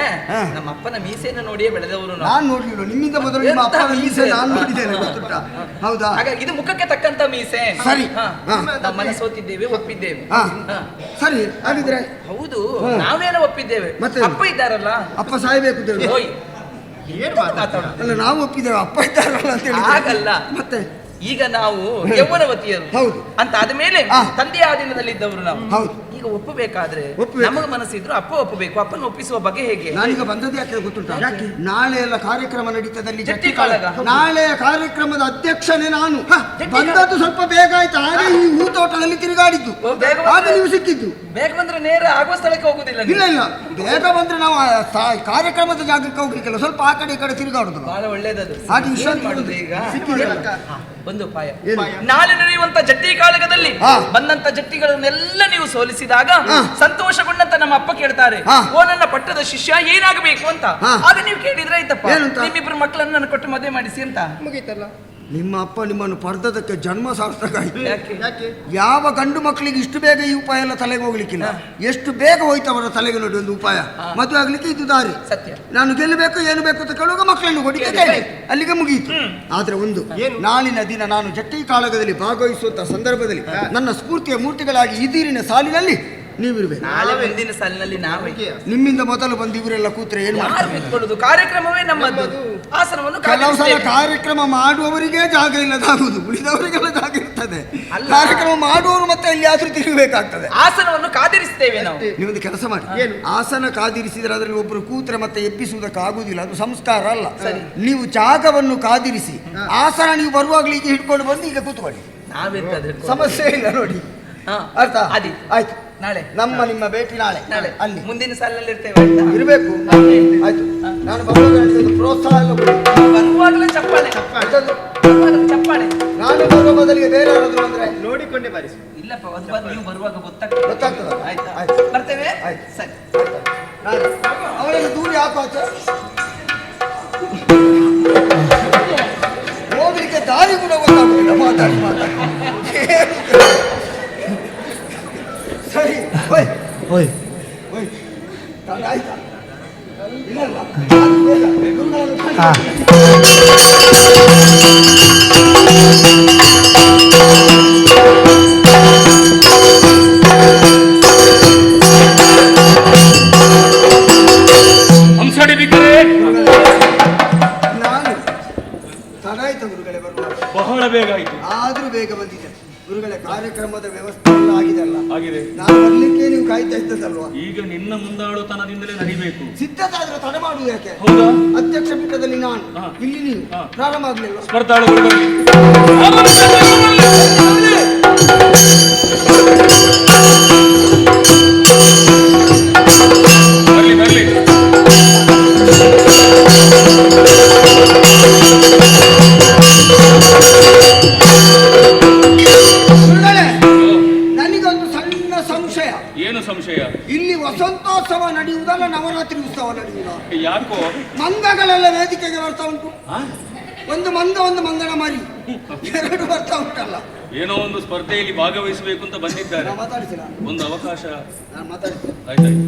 ನಮ್ಮ ಅಪ್ಪನ ಮೀಸೆಯನ್ನು ನೋಡಿಯೇ ಬೆಳೆದವರು ನಾನು ನೋಡ್ಲಿಲ್ಲ. ನಿಮ್ಮಿಂದ ಮೊದಲು ನಿಮ್ಮ ಅಪ್ಪನ ಮೀಸೆ ನಾನು ನೋಡಿದ್ದೇನೆ, ಗೊತ್ತುಂಟಾ? ಹೌದಾ? ಹಾಗಾಗಿ ಇದು ಮುಖಕ್ಕೆ ತಕ್ಕಂತ ಮೀಸೆ. ಸರಿ, ನಾವು ಮನಸ್ಸೋತಿದ್ದೇವೆ, ಒಪ್ಪಿದ್ದೇವೆ. ಸರಿ ಹಾಗಿದ್ರೆ ಹೌದು, ನಾವೇನೋ ಒಪ್ಪಿದ್ದೇವೆ. ಮತ್ತೆ ಅಪ್ಪ ಇದ್ದಾರಲ್ಲ, ಅಪ್ಪ ಸಾಯ್ಬೇಕು ಅಂತ ಹೇಳಿ. ಓಯ್, ಏನು ಮಾತಾಡೋಣ? ಅಲ್ಲ, ನಾವು ಒಪ್ಪಿದ್ದೇವೆ, ಅಪ್ಪ ಇದ್ದಾರಲ್ಲ ಅಂತ ಹೇಳಿ. ಹಾಗಲ್ಲ, ಮತ್ತೆ ಈಗ ನಾವು ಯೌವನವತಿಯರು. ಹೌದು. ಅಂತ ಆದ್ಮೇಲೆ ತಂದೆಯ ಆಧೀನದಲ್ಲಿದ್ದವರು ನಾವು. ಹೌದು. ಈಗ ಒಪ್ಪಬೇಕಾದ್ರೆ ನಮಗೆ ಮನಸ್ಸಿದ್ರು ಅಪ್ಪ ಒಪ್ಪಬೇಕು. ಅಪ್ಪನ ಒಪ್ಪಿಸುವ ಬಗೆ ಹೇಗೆ? ನಾನೀಗ ಬಂದದ್ದು ಯಾಕೆ ಗೊತ್ತುಂಟಾ? ನಾಳೆ ಎಲ್ಲ ಕಾರ್ಯಕ್ರಮ ನಡೀತದಲ್ಲಿ ಜಟ್ಟಿ ಕಾಳಗ. ನಾಳೆಯ ಕಾರ್ಯಕ್ರಮದ ಅಧ್ಯಕ್ಷನೇ ನಾನು. ಬಂದದ್ದು ಸ್ವಲ್ಪ ಬೇಗ ಆಯ್ತು, ಹಾಗೆ ಈ ಹೂತೋಟದಲ್ಲಿ ತಿರುಗಾಡಿದ್ದು, ಆಗ ನೀವು ಸಿಕ್ಕಿದ್ದು. ಬೇಗ ಬಂದ್ರೆ ನೇರ ಆಗುವ ಸ್ಥಳಕ್ಕೆ ಹೋಗುದಿಲ್ಲ. ಇಲ್ಲ, ಬೇಗ ಬಂದ್ರೆ ನಾವು ಕಾರ್ಯಕ್ರಮದ ಜಾಗಕ್ಕೆ ಹೋಗ್ಲಿಕ್ಕಿಲ್ಲ, ಸ್ವಲ್ಪ ಆ ಕಡೆ ಈ ಕಡೆ ತಿರುಗಾಡುದು. ಬಹಳ ಒಳ್ಳೇದದು. ಹಾಗೆ ವಿಶ್ರಾಂತಿ ಮಾಡುದು. ಈಗ ಒಂದು ಉಪಾಯ, ಏನು? ನಾಳೆ ನಡೆಯುವಂತ ಜಟ್ಟಿ ಕಾಳಗದಲ್ಲಿ ಬಂದಂತ ಜಟ್ಟಿಗಳನ್ನೆಲ್ಲ ನೀವು ಸೋಲಿಸಿದಾಗ ಸಂತೋಷಗೊಂಡಂತ ನಮ್ಮ ಅಪ್ಪ ಕೇಳ್ತಾರೆ, ಓ ನನ್ನ ಪಟ್ಟದ ಶಿಷ್ಯ ಏನಾಗಬೇಕು ಅಂತ. ಆಗ ನೀವು ಕೇಳಿದ್ರೆ ಆಯ್ತಪ್ಪ, ನಿಮ್ಮಿಬ್ರು ಮಕ್ಕಳನ್ನು ನಾನು ಕೊಟ್ಟು ಮದುವೆ ಮಾಡಿಸಿ ಅಂತ. ಮುಗೀತಲ್ಲ. ನಿಮ್ಮ ಅಪ್ಪ ನಿಮ್ಮನ್ನು ಪಡೆದದಕ್ಕೆ ಜನ್ಮ ಸಾರ್ಥಕ ಆಯ್ತು. ಯಾಕೆ? ಯಾವ ಗಂಡು ಮಕ್ಕಳಿಗೆ ಇಷ್ಟು ಬೇಗ ಈ ಉಪಾಯ ಎಲ್ಲ ತಲೆಗೆ ಹೋಗ್ಲಿಕ್ಕಿಲ್ಲ. ಎಷ್ಟು ಬೇಗ ಹೋಯ್ತು ಅವರ ತಲೆಗೆ ನೋಡಿ ಒಂದು ಉಪಾಯ. ಮದುವೆ ಆಗ್ಲಿಕ್ಕೆ ಇದು ದಾರಿ. ಸತ್ಯ. ನಾನು ಗೆಲ್ಲಬೇಕು, ಏನು ಬೇಕು ಅಂತ ಕೇಳುವಾಗ ಮಕ್ಕಳನ್ನು ಹೊಡಿಕೆ ಅಲ್ಲಿಗೆ ಮುಗಿಯಿತು. ಆದ್ರೆ ಒಂದು, ನಾಳಿನ ದಿನ ನಾನು ಜಟ್ಟಿ ಕಾಳಗದಲ್ಲಿ ಭಾಗವಹಿಸುವಂತಹ ಸಂದರ್ಭದಲ್ಲಿ ನನ್ನ ಸ್ಫೂರ್ತಿಯ ಮೂರ್ತಿಗಳಾಗಿ ಇದಿರಿನ ಸಾಲಿನಲ್ಲಿ ನೀವಿರ್ಬೇಕು. ನಾಳೆ ಮುಂದಿನ ಸಾಲಿನಲ್ಲಿ ನಾವೇ. ನಿಮ್ಮಿಂದ ಮೊದಲು ಬಂದು ಇವರೆಲ್ಲ ಕೂತ್ರೆ ಏನು ಮಾಡ್ಕೊಳ್ಳುದು? ಕಾರ್ಯಕ್ರಮವೇ ನಮ್ಮದು. ಆಸನವನ್ನು ಕೆಲವು ಸಲ ಕಾರ್ಯಕ್ರಮ ಮಾಡುವವರಿಗೆ ಜಾಗ ಇಲ್ಲದಾಗುವುದು, ಉಳಿದವರಿಗೆಲ್ಲ ಜಾಗ ಇರ್ತದೆ. ಕಾರ್ಯಕ್ರಮ ಮಾಡುವವರು ಮತ್ತೆ ಎಲ್ಲಿಯಾದ್ರೂ ತಿರುಗಬೇಕಾಗ್ತದೆ. ಆಸನವನ್ನು ಕಾದಿರಿಸ್ತೇವೆ ನಾವು. ನೀವೊಂದು ಕೆಲಸ ಮಾಡಿ, ಆಸನ ಕಾದಿರಿಸಿದ್ರೆ ಅದರಲ್ಲಿ ಒಬ್ಬರು ಕೂತ್ರೆ ಮತ್ತೆ ಎಬ್ಬಿಸುವುದಕ್ಕೆ ಆಗುದಿಲ್ಲ, ಅದು ಸಂಸ್ಕಾರ ಅಲ್ಲ. ನೀವು ಜಾಗವನ್ನು ಕಾದಿರಿಸಿ ಆಸನ ನೀವು ಬರುವಾಗಲೂ ಈಗ ಹಿಡ್ಕೊಂಡು ಬಂದು ಈಗ ಕೂತ್ಕೊಳ್ಳಿ, ಸಮಸ್ಯೆ ಇಲ್ಲ. ನೋಡಿ, ಅರ್ಥ ಆಯ್ತು. ನಾಳೆ ನಿಮ್ಮ ಭೇಟಿ ನಾಳೆ ಅಲ್ಲಿ ಮುಂದಿನ ಸಾಲಿನಲ್ಲಿ ಇರ್ತೇವೆ. ಇರಬೇಕು. ಆಯ್ತು, ನಾನು ಪ್ರೋತ್ಸಾಹ ಎಲ್ಲ ಬರುವಾಗಲೇ ಚಪ್ಪಾಳೆ. ನಾನು ಬರುವ ಮೊದಲಿಗೆ ಬೇರೆ ಯಾರಾದ್ರು ಅಂದ್ರೆ ನೋಡಿಕೊಂಡೇ ಬಾರಿಸು. ಇಲ್ಲಪ್ಪ, ನೀವು ಬರುವಾಗ ಗೊತ್ತಾಗ್ತದೆ. ಆಯ್ತು, ಬರ್ತೇವೆ. ಸರಿ, ಅವಳಿಗೆ ದೂರ ಯಾಕೋ ಹೋಗ್ಲಿಕ್ಕೆ ದಾರಿ ಕೂಡ ಗೊತ್ತಾಗುದಿಲ್ಲ. ಮಾತಾಡಿ ಸರಿ. ಓಯ್ ಆಯ್ತಾ? ನಾನು ತಡಾಯ್ತು ಗುರುಗಳೇ, ಬಹಳ ಬೇಗ ಆಯ್ತು. ಆದ್ರೂ ಬೇಗ ಬಂದಿದೆ ಗುರುಗಳೇ. ಕಾರ್ಯಕ್ರಮದ ವ್ಯವಸ್ಥೆ ಎಲ್ಲ ಆಗಿದೆ. ನಾನು ಬರ್ಲಿಕ್ಕೆ ನೀವು ಕಾಯ್ತಾ ಇದ್ದದಲ್ವಾ? ಈಗ ನಿನ್ನ ಮುಂದಾಳುತನದಿಂದಲೇ ನಡಿಬೇಕು. ಸಿದ್ಧತೆ ಆದ್ರೆ ತಡ ಮಾಡುವುದು ಯಾಕೆ? ಹೌದಾ? ಅಧ್ಯಕ್ಷ ಪೀಠದಲ್ಲಿ ನಾನು, ಇಲ್ಲಿ ನೀವು. ಪ್ರಾರಂಭ ಆಗ್ಲಿಲ್ಲ. ಸ್ಪರ್ಧಾಳುಗಳು ಬರ್ಲಿ. ನನಗೊಂದು ಸಣ್ಣ ಸಂಶಯ. ಏನು ಸಂಶಯ? ಇಲ್ಲಿ ವಸಂತೋತ್ಸವ ನಡೆಯುವುದಲ್ಲ ನವರಾತ್ರಿ ಉತ್ಸವ ನಡೆಯುವುದ? ಯಾಕೋ ಮಂಗಗಳೆಲ್ಲ ವೇದಿಕೆಗೆ ಬರ್ತಾ ಉಂಟು. ಒಂದು ಮಂಗ, ಒಂದು ಮಂಗನ ಮರಿ, ಎರಡು ಬರ್ತಾ ಉಂಟಲ್ಲ. ಏನೋ ಒಂದು ಸ್ಪರ್ಧೆಯಲ್ಲಿ ಭಾಗವಹಿಸಬೇಕು ಅಂತ ಬಂದಿದ್ದಾರೆ. ಮಾತಾಡಿಸಿಲ್ಲ, ಒಂದು ಅವಕಾಶ. ನಾನು ಮಾತಾಡ್ತೀನಿ. ಆಯ್ತಾಯ್ತು.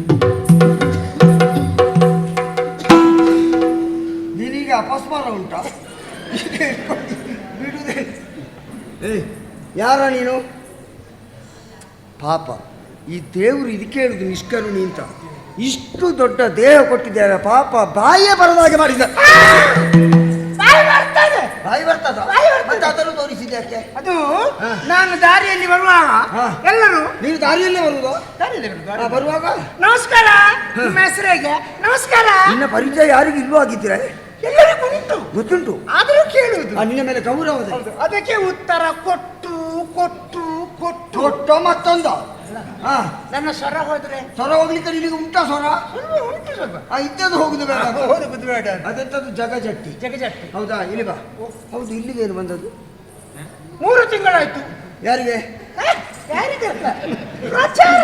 ನಿನಗೆ ಅಪಸ್ಮಾರ ಉಂಟಾ? ಬಿಡುದೇ. ಯಾರ ನೀನು? ಪಾಪ, ಈ ದೇವರು ಇದಕ್ಕೆ ಹೇಳುದು ನಿಷ್ಕರುಣಿ ಅಂತ. ಇಷ್ಟು ದೊಡ್ಡ ದೇಹ ಕೊಟ್ಟಿದ್ದಾರೆ ಪಾಪ ಬಾಯೇ ಬರದ ಹಾಗೆ ಮಾಡಿದ. ಬಾಯಿ ಬರ್ತದ ಮತ್ತೆ ಅದನ್ನು ತೋರಿಸಿದೆ ಯಾಕೆ? ಅದು ನಾನು ದಾರಿಯಲ್ಲಿ ಬರುವಾಗ ಎಲ್ಲರೂ ನೀವು ದಾರಿಯಲ್ಲೇ ಬರುವುದು? ಬರುವಾಗ ನಮಸ್ಕಾರ, ನಿಮ್ಮ ಹೆಸರಿಗೆ ನಮಸ್ಕಾರ. ನಿನ್ನ ಪರಿಚಯ ಯಾರಿಗೂ ಇಲ್ಲೂ ಆಗಿದ್ದೀರಾ? ಎಲ್ಲರಿಗೂ ಉಂಟು, ಗೊತ್ತುಂಟು, ಆದರೂ ಕೇಳುವುದು. ನಿನ್ನ ಮೇಲೆ ಗೌರವದ. ಅದಕ್ಕೆ ಉತ್ತರ ಕೊಟ್ಟು ಕೊಟ್ಟು ಕೊಟ್ಟು ಕೊಟ್ಟೋ ಮತ್ತೊಂದು. ನನ್ನ ಸ್ವರ ಹೋದ್ರೆ ಸ್ವರ ಹೋಗ್ಲಿಕ್ಕೆ ನಿನಗೆ ಉಂಟಾ ಸ್ವರ? ಉಂಟು ಸ್ವಲ್ಪ. ಇದ್ದದ್ದು ಹೋಗುದು ಬೇಡ, ಹೋಗುದು ಬೇಡ. ಅದೆಂತದ್ದು ಜಗಜಟ್ಟಿ? ಜಗಜಟ್ಟಿ. ಹೌದಾ? ಇಲ್ಲಿ ಬಾ. ಹೌದು, ಇಲ್ಲಿಗೆ ಏನು ಬಂದದ್ದು? 3 ತಿಂಗಳಾಯ್ತು. ಯಾರಿಗೆ? ಯಾರಿಗೆ ಅಲ್ಲ, ಪ್ರಚಾರ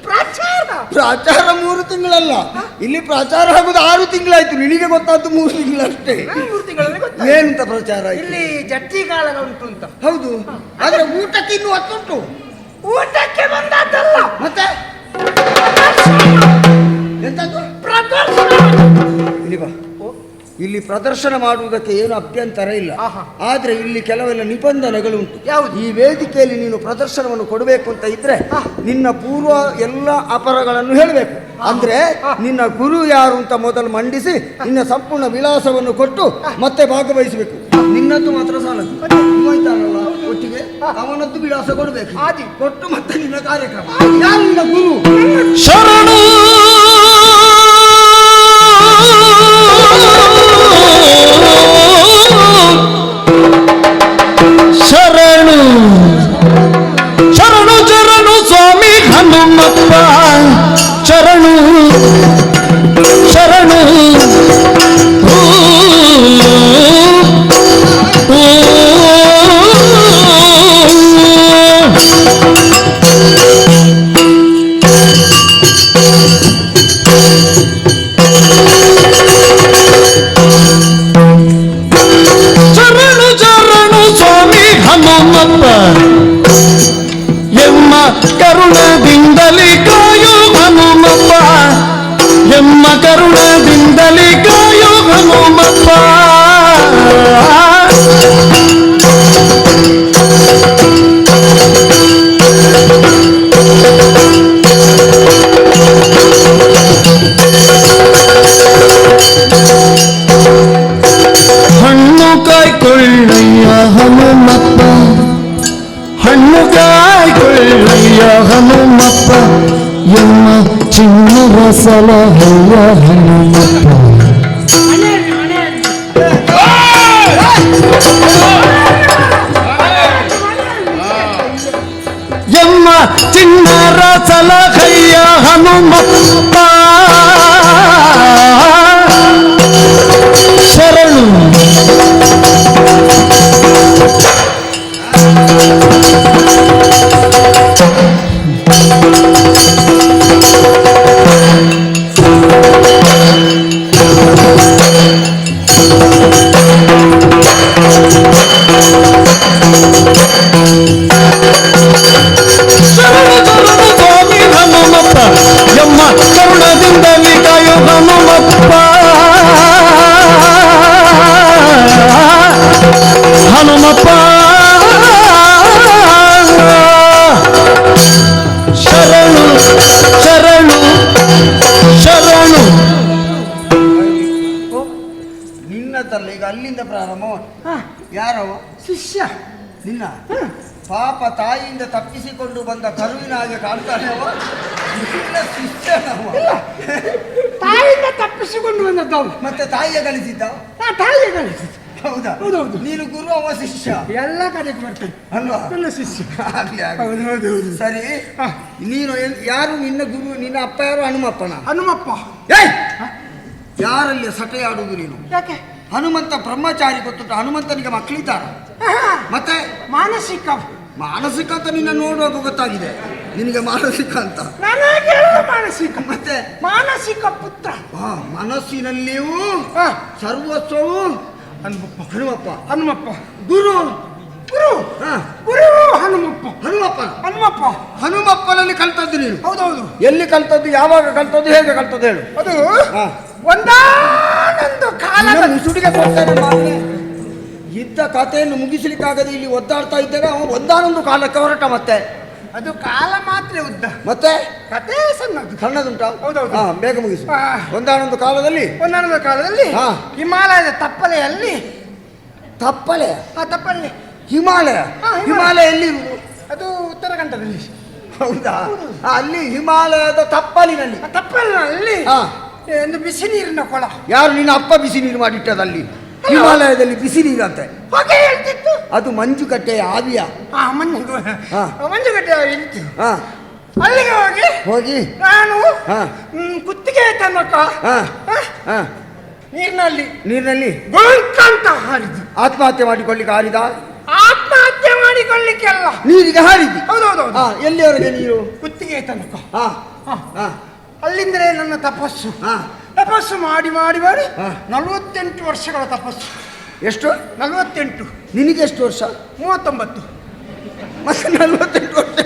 ಪ್ರಚಾರ ಪ್ರಾಚಾರ 3 ತಿಂಗಳಲ್ಲ, ಇಲ್ಲಿ ಪ್ರಚಾರ ಆಗುದು 6 ತಿಂಗಳಾಯ್ತು. ನಿನಗೆ ಗೊತ್ತಾದ್ದು 3 ತಿಂಗಳಷ್ಟೇ. 3 ತಿಂಗಳಲ್ಲಿ ಗೊತ್ತಾಯ್ತು. ಏನಂತ ಪ್ರಚಾರ ಆಯ್ತು? ಇಲ್ಲಿ ಜಟ್ಟಿ ಕಾಳಗ ಉಂಟು ಅಂತ. ಹೌದು, ಆದ್ರೆ ಊಟಕ್ಕೆ ಇನ್ನೂ ಹೊತ್ತುಂಟು. ಊಟಕ್ಕೆ ಬಂದದ್ದಲ್ಲ, ಮತ್ತೆ ಎಂತದ್ದು? ಪ್ರದರ್ಶನ. ಇಲ್ಲಿ ಬಾ. ಇಲ್ಲಿ ಪ್ರದರ್ಶನ ಮಾಡುವುದಕ್ಕೆ ಏನು ಅಭ್ಯಂತರ ಇಲ್ಲ. ಆದ್ರೆ ಇಲ್ಲಿ ಕೆಲವೆಲ್ಲ ನಿಬಂಧನೆಗಳು ಉಂಟು. ಯಾವುದು? ಈ ವೇದಿಕೆಯಲ್ಲಿ ನೀನು ಪ್ರದರ್ಶನವನ್ನು ಕೊಡಬೇಕು ಅಂತ ಇದ್ರೆ ನಿನ್ನ ಪೂರ್ವ ಎಲ್ಲ ಅಪರಗಳನ್ನು ಹೇಳಬೇಕು. ಅಂದ್ರೆ ನಿನ್ನ ಗುರು ಯಾರು ಅಂತ ಮೊದಲು ಮಂಡಿಸಿ ನಿನ್ನ ಸಂಪೂರ್ಣ ವಿಳಾಸವನ್ನು ಕೊಟ್ಟು ಮತ್ತೆ ಭಾಗವಹಿಸಬೇಕು. ನಿನ್ನದ್ದು ಮಾತ್ರ ಸಾಲದು. ಇದ್ದಾನಲ್ಲ ಒಟ್ಟಿಗೆ ಅವನದ್ದು ವಿಳಾಸ ಕೊಡಬೇಕು. ಕೊಟ್ಟು ಮತ್ತೆ ನಿನ್ನ ಕಾರ್ಯಕ್ರಮ. ಯಾರು ನಿನ್ನ ಗುರು? ಶರಣು ಶರಣು ಶರಣು ಶರಣು ಸ್ವಾಮಿ ಹನುಮಪ್ಪ ಶರಣು ಶರಣು ಶರಣು ಶರಣು ಸ್ವಾಮಿ ಹನುಮಪ್ಪ ಎಮ್ಮ ಕರುಣದಿಂದಲಿ ಕಾಯೋ ಹನುಮಪ್ಪ ಎಮ್ಮ ಕರುಣದಿಂದಲಿ ಕಾಯೋ ಹನುಮಪ್ಪ ಹಣ್ಣು ಕಾಯ್ಕೊಳ್ಳಯ್ಯ ಹನುಮಪ್ಪ ಹಣ್ಣು ಕಾಯ್ಕೊಳ್ಳಯ್ಯ ಹನುಮಪ್ಪ ಎಮ್ಮ ಚಿನ್ನದ ಸಲಹೆಯ ಹನುಮಪ್ಪ ಎಮ್ಮ ಚಿನ್ನರ ಸಲಹೆಯ ಹನುಮಪ್ಪ ಶರಣು ಸ್ವಾಮಿ ಹನುಮಪ್ಪ ಎಮ್ಮ ಕರುಣದಿಂದಲಿ ಕಾಯೋ ಹನುಮಪ್ಪ ಹನುಮಪ್ಪ ಶರಣು ಶರಣು ಶರಣು. ನಿನ್ನದಲ್ಲ, ಈಗ ಅಲ್ಲಿಂದ ಪ್ರಾರಂಭ. ಯಾರೋ ಶಿಷ್ಯ ನಿನ್ನ ಪಾಪ ತಾಯಿಯಿಂದ ತಪ್ಪಿಸಿಕೊಂಡು ಬಂದ ಕರುವಿನ ಹಾಗೆ ಕಾಣ್ತಾನೆ ಅವ. ನಿನ್ನ ಶಿಷ್ಯನವ. ತಾಯಿಯಿಂದ ತಪ್ಪಿಸಿಕೊಂಡು ಬಂದದ್ದವು. ಮತ್ತೆ ತಾಯಿಯ ಕಳಿಸಿದ್ದ? ತಾಯಿಯ ಕಳಿಸಿದ್ದು. ಹೌದಾ? ಹೌದೌದು. ನೀನು ಗುರು, ಅವ ಶಿಷ್ಯ ಎಲ್ಲ ಕಡೆಗೆ ಬರ್ತೇನೆ ಅಲ್ವಾ? ನನ್ನ ಶಿಷ್ಯ. ಆಗ್ಲಿ ಆಗ್ಲಿ. ಹೌದು. ಸರಿ, ನೀನು ಯಾರು ನಿನ್ನ ಗುರು? ನಿನ್ನ ಅಪ್ಪ ಯಾರು? ಹನುಮಪ್ಪನ? ಹನುಮಪ್ಪ. ಏಯ್! ಯಾರಲ್ಲಿ ಸಟೆಯಾಡುವುದು ನೀನು? ಯಾಕೆ? ಹನುಮಂತ ಬ್ರಹ್ಮಚಾರಿ ಗೊತ್ತುಂಟ. ಹನುಮಂತನಿಗೆ ಮಕ್ಕಳಿದ್ದಾರ? ಮತ್ತೆ ಮಾನಸಿಕ ಮಾನಸಿಕ ಅಂತ ನಿನ್ನ ನೋಡುವಾಗ ಗೊತ್ತಾಗಿದೆ ನಿನಗೆ ಮಾನಸಿಕ ಅಂತ. ನನಗೆ ಮಾನಸಿಕ. ಮತ್ತೆ ಮಾನಸಿಕ ಪುತ್ರ. ಮನಸ್ಸಿನಲ್ಲಿಯೂ ಸರ್ವಸ್ವವು ಹನುಮಪ್ಪ. ಹನುಮಪ್ಪ ಗುರು ಗುರು ಗುರು ಹನುಮಪ್ಪ. ಹನುಮಪ್ಪ ಹನುಮಪ್ಪನಲ್ಲಿ ಕಲ್ತದ್ದು ನೀನು? ಹೌದೌದು. ಎಲ್ಲಿ ಕಲ್ತದ್ದು? ಯಾವಾಗ ಕಲ್ತದ್ದು? ಹೇಗೆ ಕಲ್ತದ್ದು ಹೇಳು? ಅದು ಒಂದಾನೊಂದು ಕಾಲದ ಮುಸುಡಿಗೆ ಕೊಡ್ತೇನೆ ಮಾರ್ರೆ. ಇದ್ದ ಕಥೆಯನ್ನು ಮುಗಿಸ್ಲಿಕ್ಕಾಗದೆ ಇಲ್ಲಿ ಒದ್ದಾಡ್ತಾ ಇದ್ದಾಗ ಅವ ಒಂದಾನೊಂದು ಕಾಲಕ್ಕೆ ಹೊರಟ. ಮತ್ತೆ ಅದು ಕಾಲ ಮಾತ್ರ ಉದ್ದ, ಮತ್ತೆ ಕತೆ ಸಣ್ಣದು. ಸಣ್ಣದುಂಟಾ? ಹೌದೌದು. ಹಾ, ಬೇಗ ಮುಗಿಸು. ಆ. ಒಂದಾನೊಂದು ಕಾಲದಲ್ಲಿ ಒಂದಾನೊಂದು ಕಾಲದಲ್ಲಿ ಹಾ. ಹಿಮಾಲಯದ ತಪ್ಪಲೆಯಲ್ಲಿ ತಪ್ಪಲೆ ತಪ್ಪಲೆ ಹಿಮಾಲಯ. ಹಾ, ಹಿಮಾಲಯ. ಹಿಮಾಲಯ ಎಲ್ಲಿರುವುದು? ಅದು ಉತ್ತರಾಖಂಡದಲ್ಲಿ. ಹೌದಾ? ಅಲ್ಲಿ ಹಿಮಾಲಯದ ತಪ್ಪಲಿನಲ್ಲಿ. ಆ ತಪ್ಪಲಿನಲ್ಲಿ ಹಾ. ಒಂದು ಬಿಸಿ ನೀರಿನ ಕೊಳ. ಯಾರು ನಿನ್ನ ಅಪ್ಪ ಬಿಸಿ ನೀರು ಮಾಡಿಟ್ಟದಲ್ಲಿ? ಹಿಮಾಲಯದಲ್ಲಿ ಬಿಸಿ ನೀರಂತೆ. ಹೊಗೆ ಹೇಳ್ತಿತ್ತು. ಅದು ಮಂಜುಗಡ್ಡೆಯ ಆವಿಯ. ಹಾ, ಹಾ. ಮಂಜುಗಡ್ಡೆ ಇತ್ತು. ಹಾ, ಅಲ್ಲಿಗೆ ಹೋಗಿ ಹೋಗಿ ನಾನು ಹಾ. ಕುತ್ತಿಗೆ ತನಕ ಹಾ. ಹಾ. ನೀರಿನಲ್ಲಿ ನೀರಿನಲ್ಲಿ ಗುಂಕಂತ ಹಾರಿದ್ದು. ಆತ್ಮಹತ್ಯೆ ಮಾಡಿಕೊಳ್ಳಿಕ್ಕೆ ಹಾರಿದ? ಆತ್ಮಹತ್ಯೆ ಮಾಡಿಕೊಳ್ಳಿಕ್ಕೆಲ್ಲ. ನೀರಿಗೆ ಹಾರಿದಿ? ಹೌದೌದೌದು. ಹಾ, ಎಲ್ಲಿಯವರೆಗೆ ನೀರು? ಕುತ್ತಿಗೆ ತನಕ. ಹಾ. ಹಾ. ಹಾ. ಅಲ್ಲಿಂದಲೇ ನನ್ನ ತಪಸ್ಸು. ಹಾ. ತಪಸ್ಸು ಮಾಡಿ ಮಾಡಿ ಮಾಡಿ ಹಾ. 48 ವರ್ಷಗಳ ತಪಸ್ಸು. ಎಷ್ಟು? 48. ನಿನಗೆ ಎಷ್ಟು ವರ್ಷ? 39. ಮತ್ತೆ 48 ವರ್ಷ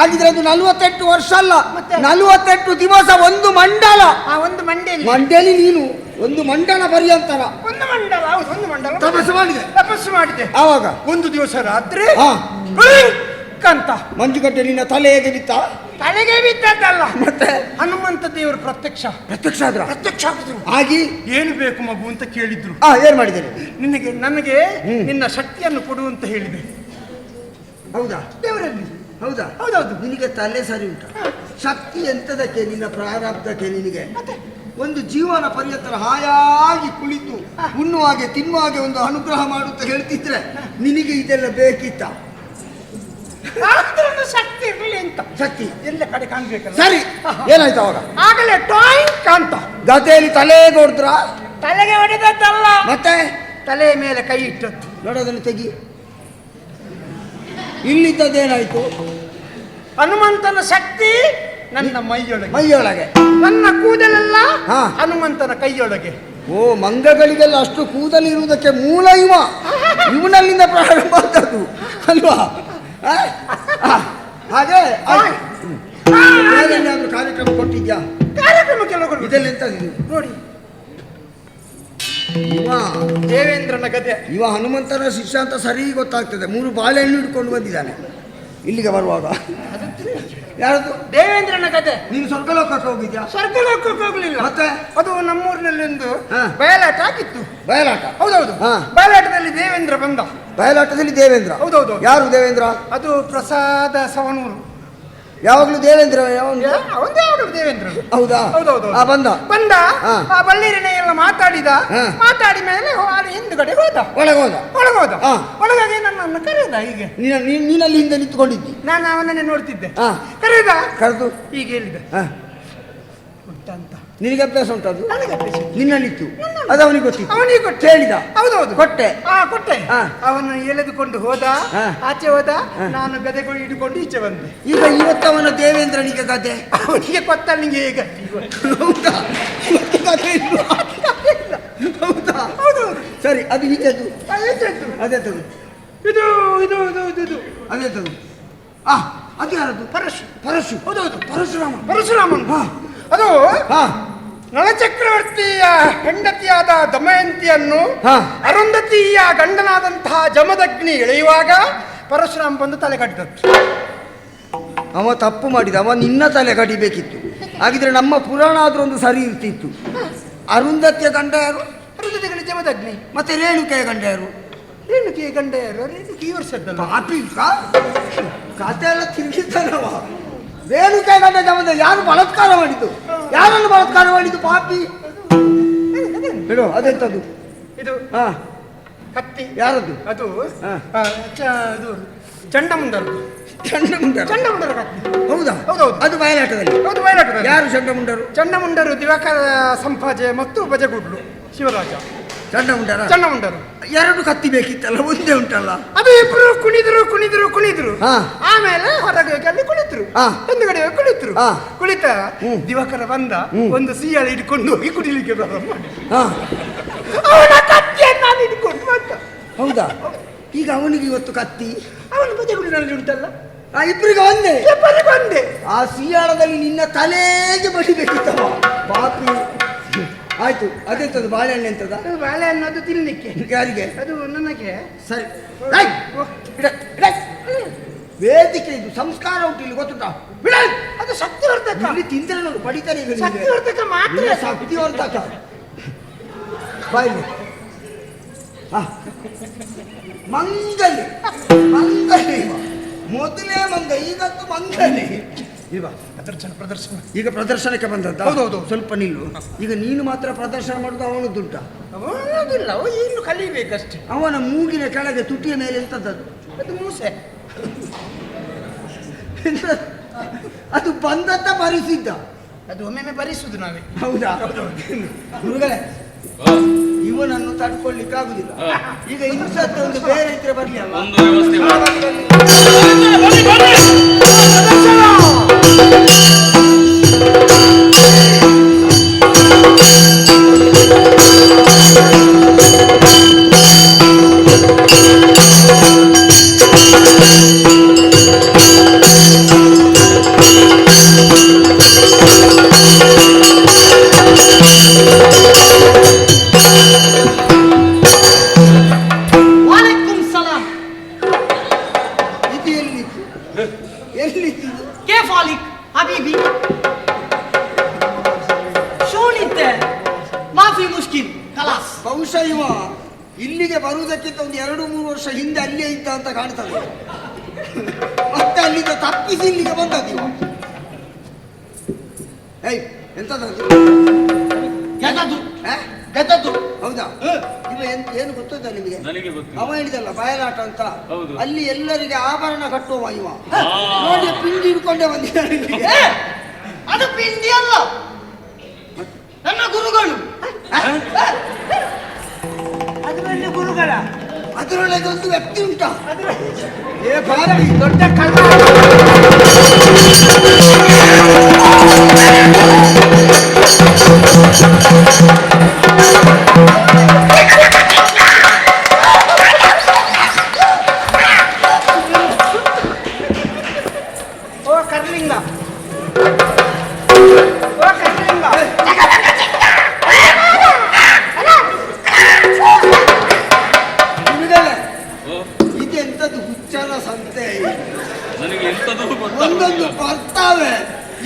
ಆಗಿದ್ರೆ ಅದು 48 ವರ್ಷ ಅಲ್ಲ, ಮತ್ತೆ? 48 ದಿವಸ ಒಂದು ಮಂಡಲ. ಆ ಒಂದು ಮಂಡೆಯಲ್ಲಿ ಮಂಡಲಿ ನೀನು ಒಂದು ಮಂಡಲ ಪರ್ಯಂತರ ಒಂದು ಮಂಡಲ. ಹೌದು, ಒಂದು ಮಂಡಲ ತಪಸ್ಸು ಮಾಡಿದೆ. ತಪಸ್ಸು ಮಾಡಿದೆ. ಆವಾಗ ಒಂದು ದಿವಸ ರಾತ್ರಿ ಹಾ. ಅಂತ ಮಂಜುಗಡ್ಡೆ ನಿನ್ನ ತಲೆ ಹೇಗೆ ಬಿತ್ತ? ತಲೆಗೆ ಬಿದ್ದದ್ದಲ್ಲ, ಮತ್ತೆ ಹನುಮಂತ ದೇವರು ಪ್ರತ್ಯಕ್ಷ ಆದ್ರ ಪ್ರತ್ಯಕ್ಷ ಆಗಿದ್ರು. ಆಗಿ ಏನು ಬೇಕು ಮಗು ಅಂತ ಕೇಳಿದ್ರು. ಏನ್ ಮಾಡಿದ್ದೇನೆ? ನನಗೆ ನಿನ್ನ ಶಕ್ತಿಯನ್ನು ಕೊಡು ಅಂತ ಹೇಳಿದೆ. ಹೌದಾ? ದೇವರಲ್ಲಿ. ಹೌದಾ? ಹೌದೌದು. ನಿನಗೆ ತಲೆ ಸರಿ ಉಂಟು. ಶಕ್ತಿ ಎಂತದಕ್ಕೆ? ನಿನ್ನ ಪ್ರಾರಬ್ಧಕ್ಕೆ. ನಿನಗೆ ಒಂದು ಜೀವನ ಪರ್ಯಂತರ ಹಾಯಾಗಿ ಕುಳಿತು ಉಣ್ಣುವಾಗೆ ತಿನ್ನುವಾಗೆ ಒಂದು ಅನುಗ್ರಹ ಮಾಡುತ್ತ ಹೇಳ್ತಿದ್ರೆ ನಿನಗೆ ಇದೆಲ್ಲ ಬೇಕಿತ್ತ? ಶಕ್ತಿ ಇರಲಿ ಅಂತ. ಶಕ್ತಿ ಎಲ್ಲ ಕಡೆ ಕಾಣ್ಬೇಕಲ್ಲ. ಸರಿ, ಏನಾಯ್ತು ಅವಾಗ? ಆಗಲೇ ಟಾಯಿಂಗ್ ಅಂತ ಗದೆಯಲ್ಲಿ ತಲೆಗೆ ಹೊಡೆದ್ರ? ತಲೆಗೆ ಹೊಡೆದದ್ದಲ್ಲ, ಮತ್ತೆ ತಲೆಯ ಮೇಲೆ ಕೈ ಇಟ್ಟದ್ದು. ನೋಡೋದನ್ನು ತೆಗಿ. ಇಲ್ಲಿದ್ದದೇನಾಯ್ತು? ಹನುಮಂತನ ಶಕ್ತಿ ನನ್ನ ಮೈಯೊಳಗೆ. ಮೈಯೊಳಗೆ ನನ್ನ ಕೂದಲೆಲ್ಲ ಹಾ. ಹನುಮಂತನ ಕೈಯೊಳಗೆ. ಓ, ಮಂಗಗಳಿಗೆಲ್ಲ ಅಷ್ಟು ಕೂದಲಿರುವುದಕ್ಕೆ ಮೂಲ ಇವನಲ್ಲಿಂದ ಪ್ರಾರಂಭ ಆದದ್ದು ಅಲ್ವಾ? ಹಾಗೆ ಬೇರೆಲ್ಲಾದ್ರೂ ಕಾರ್ಯಕ್ರಮ ಕೊಟ್ಟಿದ್ಯಾ? ಕಾರ್ಯಕ್ರಮಕ್ಕೆಲ್ಲ ಕೊಡು. ಇದೆಲ್ಲ ಎಂತದ್ದು? ನೋಡಿ, ಇವ ದೇವೇಂದ್ರನ ಗದೆ. ಇವ ಹನುಮಂತನ ಶಿಷ್ಯ ಅಂತ ಸರಿ ಗೊತ್ತಾಗ್ತದೆ. 3 ಬಾಳೆಹಣ್ಣು ಹಿಡ್ಕೊಂಡು ಬಂದಿದ್ದಾನೆ ಇಲ್ಲಿಗೆ ಬರುವಾಗ. ಯಾರದು? ದೇವೇಂದ್ರನ ಗದೆ. ನೀನು ಸ್ವರ್ಗಲೋಕಕ್ಕೆ ಹೋಗಿದ್ಯಾ? ಸ್ವರ್ಗಲೋಕಕ್ಕೆ ಹೋಗ್ಲಿಲ್ಲ. ಮತ್ತೆ ಅದು ನಮ್ಮೂರಿನಲ್ಲಿ ಒಂದು ಹಾ. ಬಯಲಾಟ ಆಗಿತ್ತು. ಬಯಲಾಟ? ಹೌದೌದು. ಹಾ. ಬಯಲಾಟದಲ್ಲಿ ದೇವೇಂದ್ರ ಬಂದ. ಬಯಲಾಟದಲ್ಲಿ ದೇವೇಂದ್ರ? ಹೌದೌದು. ಯಾರು ದೇವೇಂದ್ರ? ಅದು ಪ್ರಸಾದ ಸವಣೂರು. ಯಾವಾಗ್ಲೂ ದೇವೇಂದ್ರ. ಒಂದೇ ಯಾವಾಗಲೂ ದೇವೇಂದ್ರ. ಹೌದಾ? ಹೌದೌದು. ಬಂದ ಆ ಬಳ್ಳಿರಿನ ಎಲ್ಲ ಮಾತಾಡಿದ. ಹಾ. ಮಾತಾಡಿ ಮೇಲೆ ಹಿಂದುಗಡೆ ಹೋದ. ಒಳಗೋದ. ಒಳಗೋದ. ಹಾ. ಒಳಗಾಗಿ ನನ್ನನ್ನು ಕರೆದ. ಹೀಗೆ ನೀನಲ್ಲಿ ಹಿಂದೆ ನಿಂತ್ಕೊಂಡಿದ್ದಿ. ನಾನು ಅವನನ್ನೇ ನೋಡ್ತಿದ್ದೆ. ಹಾ. ಕರೆದ. ಕರೆದು ಹೀಗೆ ಹೇಳಿದೆ, ಹಾ. ಉಂಟಂತ. ನಿನಗೆ ಅಭ್ಯಾಸ ಉಂಟದು? ನನಗೆ ಅಭ್ಯಾಸ ಉಂಟು. ನಿನ್ನಲ್ಲಿತ್ತು. ಅದು ಅವನಿಗೆ ಗೊತ್ತಿತ್ತು. ಅವನಿಗೆ ಕೊಟ್ಟೆ. ಹೇಳಿದ? ಹೌದೌದು. ಕೊಟ್ಟೆ. ಕೊಟ್ಟೆ. ಹಾ. ಅವನು ಎಳೆದುಕೊಂಡು ಹೋದ. ಹಾ. ಆಚೆ ಹೋದ. ನಾನು ಗದೆಗಳು ಹಿಡ್ಕೊಂಡು ಈಚೆ ಬಂದೆ. ಈಗ ಇವತ್ತವನ ದೇವೇಂದ್ರನಿಗೆ ಕತೆ. ಅವನಿಗೆ ಗೊತ್ತಲ್ಲಿಗೆ ಈಗ. ಹೌದಾ? ಇವತ್ತು ಕತೆ ಇಲ್ವಾ? ಹೌದಾ? ಹೌದು. ಸರಿ, ಅದು ಈಚೆದು. ಅದೇಂತದ್ದು? ಅದೆಂತದು? ಇದು ಇದು ಇದು ಇದು ಇದು ಅದೆಂತದು? ಅದು ಯಾರದು? ಪರಶು. ಪರಶು. ಹೌದೌದು. ಪರಶುರಾಮ. ಪರಶುರಾಮನ್. ಅದು ಹಾ. ನಳಚಕ್ರವರ್ತಿಯ ಹೆಂಡತಿಯಾದ ದಮಯಂತಿಯನ್ನು ಹಾ. ಅರುಂಧತಿಯ ಗಂಡನಾದಂತಹ ಜಮದಗ್ನಿ ಎಳೆಯುವಾಗ ಪರಶುರಾಮ ಬಂದು ತಲೆ ಕಟ್ಟಿದದ್ದು. ಅವ ತಪ್ಪು ಮಾಡಿದ. ಅವ ನಿನ್ನ ತಲೆ ಕಡಿಬೇಕಿತ್ತು. ಹಾಗಿದ್ರೆ ನಮ್ಮ ಪುರಾಣ ಆದ್ರೂ ಒಂದು ಸರಿ ಇರ್ತಿತ್ತು. ಅರುಂಧತಿಯ ಗಂಡ ಯಾರು? ಅರುಂಧತಿಗಳ ಜಮದಗ್ನಿ. ಮತ್ತೆ ರೇಣುಕೆಯ ಗಂಡ ಯಾರು? ರೇಣುಕೆಯ ಗಂಡ ಯಾರು? ರೇಣುಕೆ ಈ ವರ್ಷದ್ದಲ್ಲ. ಪಾಪಿ ಕತೆ ಎಲ್ಲ ತಿರುಗಿದ್ದಾನವ. ರೇಣುಕೆಯ ಗಂಡ ಜಮದ ಯಾರು ಬಲಾತ್ಕಾರ ಮಾಡಿದ್ದು? ಯಾರನ್ನು ಬಲಾತ್ಕಾರ ಮಾಡಿದ್ದು? ಪಾಪಿ ಬಿಡು. ಅದೆಂತದ್ದು? ಇದು ಹಾ. ಕತ್ತಿ. ಯಾರದ್ದು? ಅದು ಹಾ. ಇದು ಚಂಡಮುಂಡರು. ಚಂಡಮುಂಡರ ಕತ್ತಿ. ಹೌದಾ? ಹೌದೌದು. ಅದು ಬಯಲಾಟದಲ್ಲಿ. ಹೌದು, ಬಯಲಾಟದಲ್ಲಿ. ಯಾರು ಚಂಡಮುಂಡರು? ಚಂಡಮುಂಡರು ದಿವಾಕರ ಸಂಪಾಜೆ ಮತ್ತು ಬಜಗುಡ್ಲು ಶಿವರಾಜ. ಚಂಡಮುಂಡರ? ಚಂಡಮುಂಡರು. 2 ಕತ್ತಿ ಬೇಕಿತ್ತಲ್ಲ, ಒಂದೇ ಉಂಟಲ್ಲ. ಅದು ಇಬ್ರು ಕುಣಿದ್ರು. ಹಾ. ಆಮೇಲೆ ಹೊರಗೆ ಹೋಗಿ ಅಲ್ಲಿ ಕುಳಿತರು. ಹಾ. ಹಿಂದುಗಡೆ ಹೋಗಿ ಕುಳಿತರು. ಹಾ. ಕುಳಿತ ದಿವಾಕರ ಬಂದ. ಒಂದು ಸೀಯಾಳ ಹಿಡ್ಕೊಂಡು ಹೋಗಿ ಕುಡಿಲಿಕ್ಕೆ ಪ್ರಾರಂಭ ಮಾಡಿ ಹಾ. ಅವನ ಕತ್ತಿಯನ್ನು ನಾನು ಹಿಡ್ಕೊಂಡು ಬಂದ. ಹೌದಾ? ಈಗ ಅವನಿಗೆ ಇವತ್ತು ಕತ್ತಿ, ಅವನ ಬಜಗುಡಿನಲ್ಲಿ ಉಂಟಲ್ಲ, ಇಬ್ಬರಿಗೆ ಒಂದೇ. ಇಬ್ಬರಿಗೆ ಒಂದೇ. ಆ ಸಿಯಾಳದಲ್ಲಿ ನಿನ್ನ ತಲೆಗೆ ಬಡಿಬೇಕಿತ್ತವ. ಪಾಪಿ. ಆಯ್ತು. ಅದೆಂತದ್ದು? ಬಾಳೆಹಣ್ಣು ಎಂತದ? ಅದು ಬಾಳೆಹಣ್ಣು. ಅದು ತಿನ್ಲಿಕ್ಕೆ. ಯಾರಿಗೆ? ಅದು ನನಗೆ. ಸರಿ. ವೇದಿಕೆ ಇದು ಸಂಸ್ಕಾರ ಉಂಟು ಇಲ್ಲಿ ಗೊತ್ತುಂಟಾ? ಬಿಡ ಅದು ಶಕ್ತಿವರ್ಧಕ. ಇಲ್ಲಿ ತಿಂದ್ರೆ ನೋಡು ಪಡಿತಾರೆ ಈಗ ನಿನಗೆ. ಶಕ್ತಿವರ್ಧಕ ಮಾತ್ರ. ಇಲ್ಲ, ಶಕ್ತಿವರ್ಧಕ ಬಾಯ್ಲಿ. ಮಂಗಲಿ ಮಂಗಲಿ ಮೊದಲೇ ಮಂಗ, ಈಗಂತೂ ಮಂಗಲಿ ಇಲ್ವಾ? ಪ್ರದರ್ಶನ ಈಗ ಪ್ರದರ್ಶನಕ್ಕೆ ಬಂದದ್ದ? ಹೌದೌದು. ಸ್ವಲ್ಪ ನಿಲ್ಲು. ಈಗ ನೀನು ಮಾತ್ರ ಪ್ರದರ್ಶನ ಮಾಡುದು, ಅವನದ್ದುಂಟ? ಅವನದಿಲ್ಲ, ಅವ ಇನ್ನು ಕಲಿಬೇಕಷ್ಟೇ. ಅವನ ಮೂಗಿನ ಕೆಳಗೆ ತುಟಿಯ ಮೇಲೆ ಎಂತದ್ದು? ಅದು ಮೂಸೆ. ಅದು ಬಂದದ್ದ ಭರಿಸಿದ್ದ? ಅದು ಒಮ್ಮೆ ಭರಿಸುದು ನಾವೇ. ಹೌದಾ? ಗುರುಗಳೇ, ಇವನನ್ನು ತಡ್ಕೊಳ್ಳಿಕ್ಕಾಗುದಿಲ್ಲ. ಈಗ ಇಂಥದ್ದು ಒಂದು ಬೇರೆ ಇದ್ರೆ ಬರ್ಲಿ ಅಲ್ಲ. ಒಂದು ವ್ಯವಸ್ಥೆ ಮಾಡಿ. ಬಹುಶಃ ಇವ ಇಲ್ಲಿಗೆ ಬರುವುದಕ್ಕಿಂತ ಒಂದು 2-3 ವರ್ಷ ಹಿಂದೆ ಅಲ್ಲೇ ಇದ್ದ ಅಂತ ಕಾಣ್ತದೆ. ಮತ್ತೆ ಅಲ್ಲಿಂದ ತಪ್ಪಿಸಿ ಇಲ್ಲಿಗೆ ಬಂದದ್ದು ಇವ. ಏಯ್, ಎಂತದ್ದು? ಹೌದಾ? ಇವ ಏನು ಗೊತ್ತದ ನಿಮಗೆ? ನನಗೆ ಗೊತ್ತಿಲ್ಲ. ಅವ ಹೇಳಿದಲ್ಲ ಬಯಲಾಟ ಅಂತ. ಹೌದು. ಅಲ್ಲಿ ಎಲ್ಲರಿಗೆ ಆಭರಣ ಕಟ್ಟುವ ಇವ. ನೋಡಿ, ಪಿಂಡಿ ಹಿಡ್ಕೊಂಡೇ ಬಂದಿದ್ದಾರೆ ಇಲ್ಲಿಗೆ. ಅದು ಪಿಂಡಿ ಅಲ್ಲ, ನನ್ನ ಗುರುಗಳು. ಅದರಲ್ಲಿ ಗುರುಗಳ ಅದರೊಳಗೆ ಒಂದು ವ್ಯಕ್ತಿ ಉಂಟಾ? ಏ ಭಾರಿ ದೊಡ್ಡ ಕಳ್ಳ. ಓ ಕರ್ಲಿಂಗ, ಓ ಕರ್ಲಿಂಗ. ಇದೆಂತದ್ದು ಹುಚ್ಚನ ಸಂತೆ? ನನಗೆ ಎಂತದೂ ಒಂದೊಂದು ಗೊತ್ತಾಗುದಿಲ್ಲ. ಬರ್ತಾವೆ.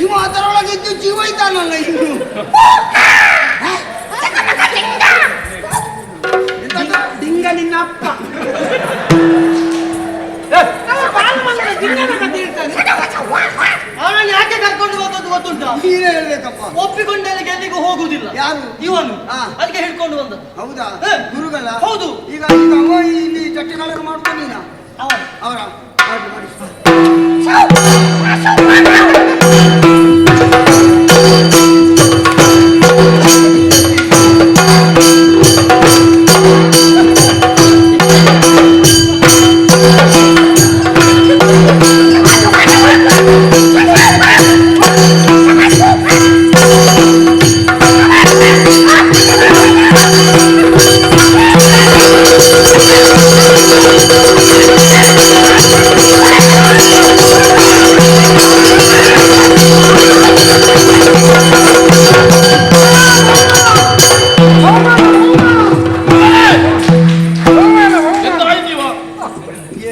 ಇವ ಅದರೊಳಗೆ ಇದ್ದು ಜೀವ ಇದ್ದಾನಲ್ಲ ಇನ್ನು. ಡಿಂಗ ನಿನ್ನ ಅಪ್ಪ. ಅವನನ್ನು ಯಾಕೆ ಕರ್ಕೊಂಡು ಹೋಗೋದು ಗೊತ್ತುಂಟು? ನೀನೇ ಹೇಳ್ಬೇಕಪ್ಪ. ಒಪ್ಪಿಕೊಂಡಲ್ಲಿ ಗೆಲ್ಲಿಗೂ ಹೋಗುದಿಲ್ಲ. ಯಾರು? ಇವನು. ಹಾ. ಅದಕ್ಕೆ ಹಿಡ್ಕೊಂಡು ಬಂದ. ಹೌದಾ? ಹೇ. ಗುರುಗಳ? ಹೌದು. ಈಗ ಈಗ ಅವ ಇಲ್ಲಿ ಚಟ್ಟೆಗಾಲಕ್ಕೆ ಮಾಡ್ತಾನೆ ನೀನ ಅವನು ಅವರ ಮಾಡಿ ಮಾಡಿ.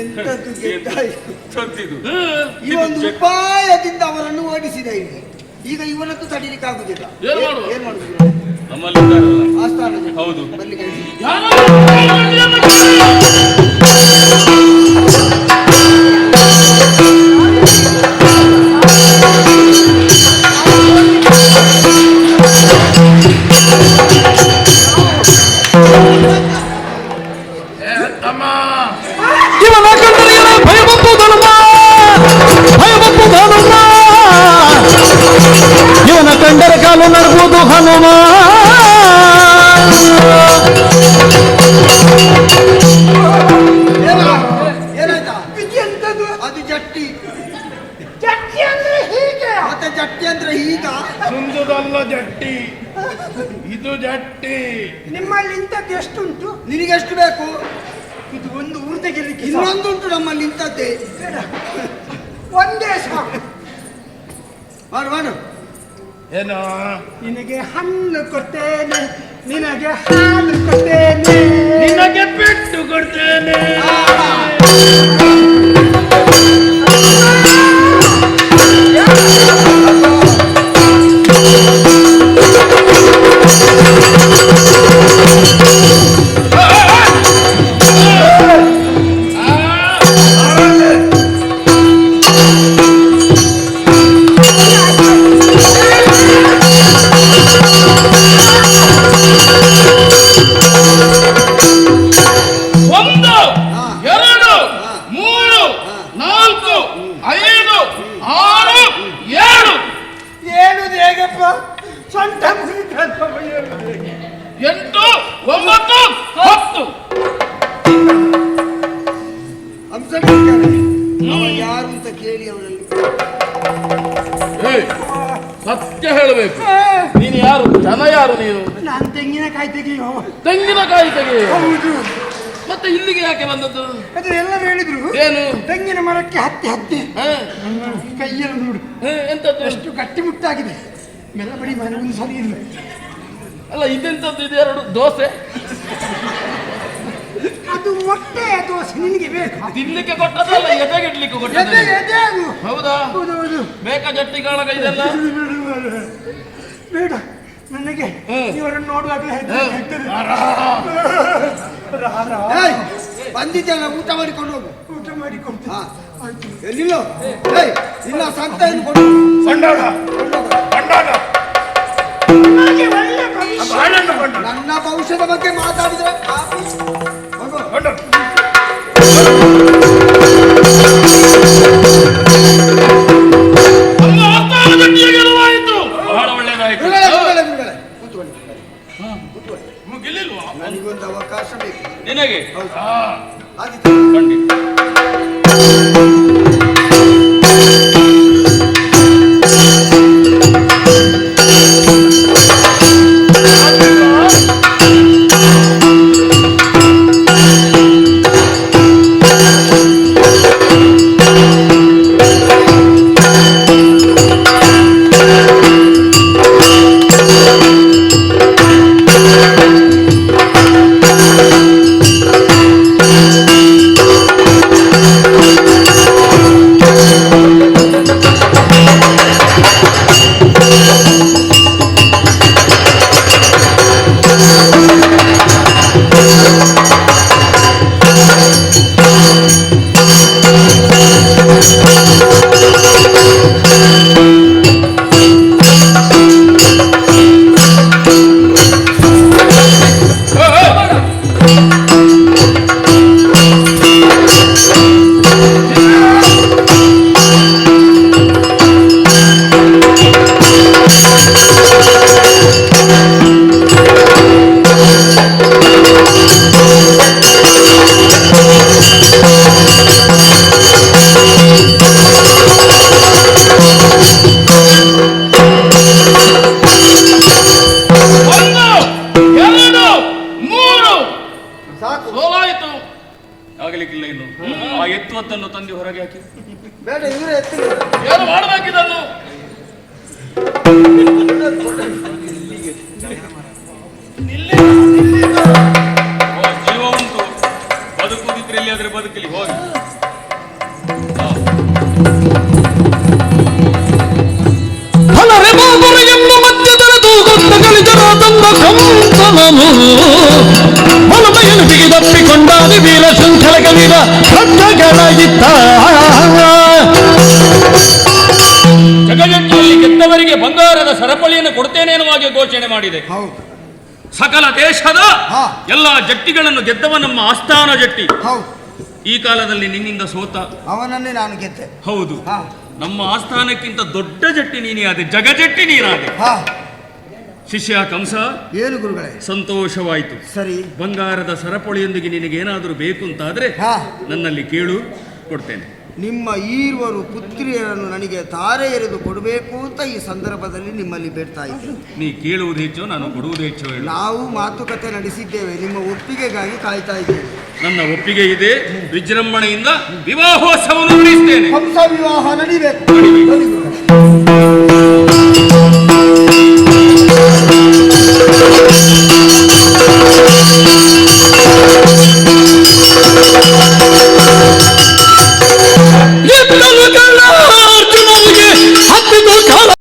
ಎಂತದ್ದು ಗೆದ್ದಾಯ್ತು. ಸತ್ತಿದು. ಈ ಒಂದು ಉಪಾಯದಿಂದ ಅವರನ್ನು ಓಡಿಸಿದ ಇಲ್ಲಿ. ಈಗ ಇವನದ್ದು ತಡಿಲಿಕ್ಕೆ ಆಗುದಿಲ್ಲ. ಏನ್ ಮಾಡುವ? ಏನ್ ಮಾಡುದು? ನಮ್ಮಲ್ಲಿ ಇದ್ದಾರಲ್ಲ. ಆಸ್ಥಾನದಲ್ಲಿ ಹೌದು. ಬರ್ಲಿಕ್ಕೆ ಇವನ ಕಂಡರೆ ಭಯಬಪ್ಪುದನುಮ, ಭಯಬಪ್ಪುದನುಮ. ಇವನ ಕಂಡರೆ ಕಾಲು ನರಗುವುದು ಹನುಮ. ಏನಾಯ್ತಾ? ಅದು ಜಟ್ಟಿ. ಜಟ್ಟಿ ಅಂದ್ರೆ ಹೀಗೆ. ಮತ್ತೆ ಜಟ್ಟಿ ಅಂದ್ರೆ ಈಗ ಸುಂದದಲ್ಲ ಜಟ್ಟಿ, ಇದು ಜಟ್ಟಿ. ನಿಮ್ಮಲ್ಲಿ ಇಂಥದ್ದು ಎಷ್ಟುಂಟು? ನಿನಗೆ ಎಷ್ಟು ಬೇಕು? ಇದು ಒಂದು ಊರ್ದೆ ಗೆಲ್ಲಿಕ್ಕೆ ಇನ್ನೊಂದುಂಟು ನಮ್ಮಲ್ಲಿ ಇಂಥದ್ದೇ. ಒಂದೇ ಸಾಕು. ಮಾಡು ಮಾಡು. ಏನೋ ನಿನಗೆ ಹಣ್ಣು ಕೊಡ್ತೇನೆ, ನಿನಗೆ ಹಾಲು ಕೊಡ್ತೇನೆ, ನಿನಗೆ ಪೆಟ್ಟು ಕೊಡ್ತೇನೆ. ಹಂಸ ಬೇಕಾರೆ ಅವ ಯಾರು ಅಂತ ಕೇಳಿ ಅವರಲ್ಲಿ ಏಯ್, ಸತ್ಯ ಹೇಳಬೇಕು. ನೀನು ಯಾರು? ಜನ ಯಾರು ನೀನು? ನಾನು ತೆಂಗಿನಕಾಯಿ ತೆಗೆಯೋ. ತೆಂಗಿನಕಾಯಿ ತೆಗೆ. ಹೌದು. ಮತ್ತೆ ಇಲ್ಲಿಗೆ ಯಾಕೆ ಬಂದದ್ದು? ಅದು ಎಲ್ಲರೂ ಹೇಳಿದ್ರು ಏನು? ತೆಂಗಿನ ಮರಕ್ಕೆ ಹತ್ತಿ ಹತ್ತಿ ಹ? ಕೈಯಲ್ಲಿ ನೋಡು ಎಂತದ್ದು? ಎಷ್ಟು ಗಟ್ಟಿಮುಟ್ಟಾಗಿದೆ. ಮೆಲ್ಲಬಡಿ ಮನೆ ಒಂದು ಸರಿ ಇಲ್ಲ. ಅಲ್ಲ, ಇದೆಂತದ್ದು? ಇದು ಎರಡು ದೋಸೆ ಅದು ಮೊಟ್ಟೆ ದೋಸೆ ನಿನಗೆ ಬೇಕು. ತಿನ್ಲಿಕ್ಕೆ ಕೊಟ್ಟದಲ್ಲ, ಎದೆಗಿಡ್ಲಿಕ್ಕೆ ಎದೆ ಕೊಟ್ಟದ್ದು. ಎದೆ ಅದು. ಹೌದಾ? ಹೌದೌದು. ಬೇಕಾ ಜಟ್ಟಿ ಕಾಳಗ ಇದೆಲ್ಲ? ಬೇಡ ನನಗೆ ಇವರನ್ನು ನೋಡುವಾಗಲೇ ಹೆದರಿಕೆ ಆಗ್ತದೆ. ಏಯ್, ಬಂದಿದ್ದೇನೆ, ಊಟ ಮಾಡಿಕೊಂಡು ಹೋಗು. ಊಟ ಮಾಡಿಕೊಂಡು ಹಾ, ಎಲ್ಲಿಲ್ಲೋ? ಏಯ್, ಇನ್ನ ಸಂತೆಯನ್ನು ಕೊಡು. ಬಂಡಾಳ ಬಂಡಾಳ ನನಗೆ ಒಳ್ಳೆ ಭವಿಷ್ಯ. ನನ್ನ ಭವಿಷ್ಯದ ಬಗ್ಗೆ ಮಾತಾಡಿದ್ರೆ ಕಾಫಿ. ಹೋಗು. ನಮ್ಮ ಆಸ್ಥಾನ ಜಟ್ಟಿಯ ಗೆಲುವಾಯಿತು. ಬಹಳ ಒಳ್ಳೆಯದಾಯಿತು. ಗುರುಗಳೇ, ಗುರುಗಳೇ, ಕೂತ್ಕೊಳ್ಳಿ. ಗೆಲ್ಲಿಲ್ವಾ? ನನಗೊಂದು ಅವಕಾಶ ಬೇಕು. ನಿನಗೆ ಆದಿತ್ಯ, ಖಂಡಿತ. ಸೋಲಾಯಿತು. ಆಗಲಿಕ್ಕಿಲ್ಲ ಇನ್ನು. ಆ ಎತ್ತುವತ್ತನ್ನು ತಂದು ಹೊರಗೆ ಹಾಕಿ. ಬೇಡ, ಇವರೇ ಎತ್ತಿ. ಏನು ಮಾಡಬೇಕಿದನ್ನು? ಜೀವ ಉಂಟು, ಬದುಕುದಿದ್ರೆ ಎಲ್ಲಿಯಾದ್ರೆ ಬದುಕಲಿ, ಹೋಗಿ. ತಪ್ಪಿಕೊಂಡಾದಿ ವೀರ ಶೃಂಖಲಗಲಿದ ಖಡ್ಗಗಳಾಗಿತ್ತ. ಜಗಜಟ್ಟಿಯಲ್ಲಿ ಗೆದ್ದವರಿಗೆ ಬಂಗಾರದ ಸರಪಳಿಯನ್ನು ಕೊಡ್ತೇನೆ ಎನ್ನುವ ಹಾಗೆ ಘೋಷಣೆ ಮಾಡಿದೆ. ಹೌದು, ಸಕಲ ದೇಶದ ಹಾ. ಎಲ್ಲ ಜಟ್ಟಿಗಳನ್ನು ಗೆದ್ದವ ನಮ್ಮ ಆಸ್ಥಾನ ಜಟ್ಟಿ. ಹೌದು. ಈ ಕಾಲದಲ್ಲಿ ನಿನ್ನಿಂದ ಸೋತ. ಅವನನ್ನೇ ನಾನು ಗೆದ್ದೆ. ಹೌದು, ಹಾ. ನಮ್ಮ ಆಸ್ಥಾನಕ್ಕಿಂತ ದೊಡ್ಡ ಜಟ್ಟಿ ನೀನೇ ಆದೆ, ಜಗಜಟ್ಟಿ ನೀನಾದೆ. ಹಾ, ಶಿಷ್ಯ ಕಂಸ, ಏನು ಗುರುಗಳೇ? ಸಂತೋಷವಾಯಿತು. ಸರಿ. ಬಂಗಾರದ ಸರಪಳಿಯೊಂದಿಗೆ ನಿನಗೇನಾದರೂ ಬೇಕು ಅಂತಾದ್ರೆ ಹಾ. ನನ್ನಲ್ಲಿ ಕೇಳು, ಕೊಡ್ತೇನೆ. ನಿಮ್ಮ ಈರುವರು ಪುತ್ರಿಯರನ್ನು ನನಗೆ ತಾರೆ ಎರೆದು ಕೊಡಬೇಕು ಅಂತ ಈ ಸಂದರ್ಭದಲ್ಲಿ ನಿಮ್ಮಲ್ಲಿ ಬೇಡ್ತಾ ಇದ್ದೇನೆ. ನೀ ಕೇಳುವುದು ಹೆಚ್ಚು, ನಾನು ಕೊಡುವುದು ಹೆಚ್ಚು ಹೇಳು. ನಾವು ಮಾತುಕತೆ ನಡೆಸಿದ್ದೇವೆ, ನಿಮ್ಮ ಒಪ್ಪಿಗೆಗಾಗಿ ಕಾಯ್ತಾ ಇದ್ದೇವೆ. ನನ್ನ ಒಪ್ಪಿಗೆ ಇದೆ. ವಿಜೃಂಭಣೆಯಿಂದ ವಿವಾಹೋತ್ಸವವನ್ನು ನಡೆಸ್ತೇನೆ. ಹಂಸ ವಿವಾಹ ನಡಿಬೇಕು. ನಡಿಬೇಕು. ನಡಿ ಗುರುಗಳೇ.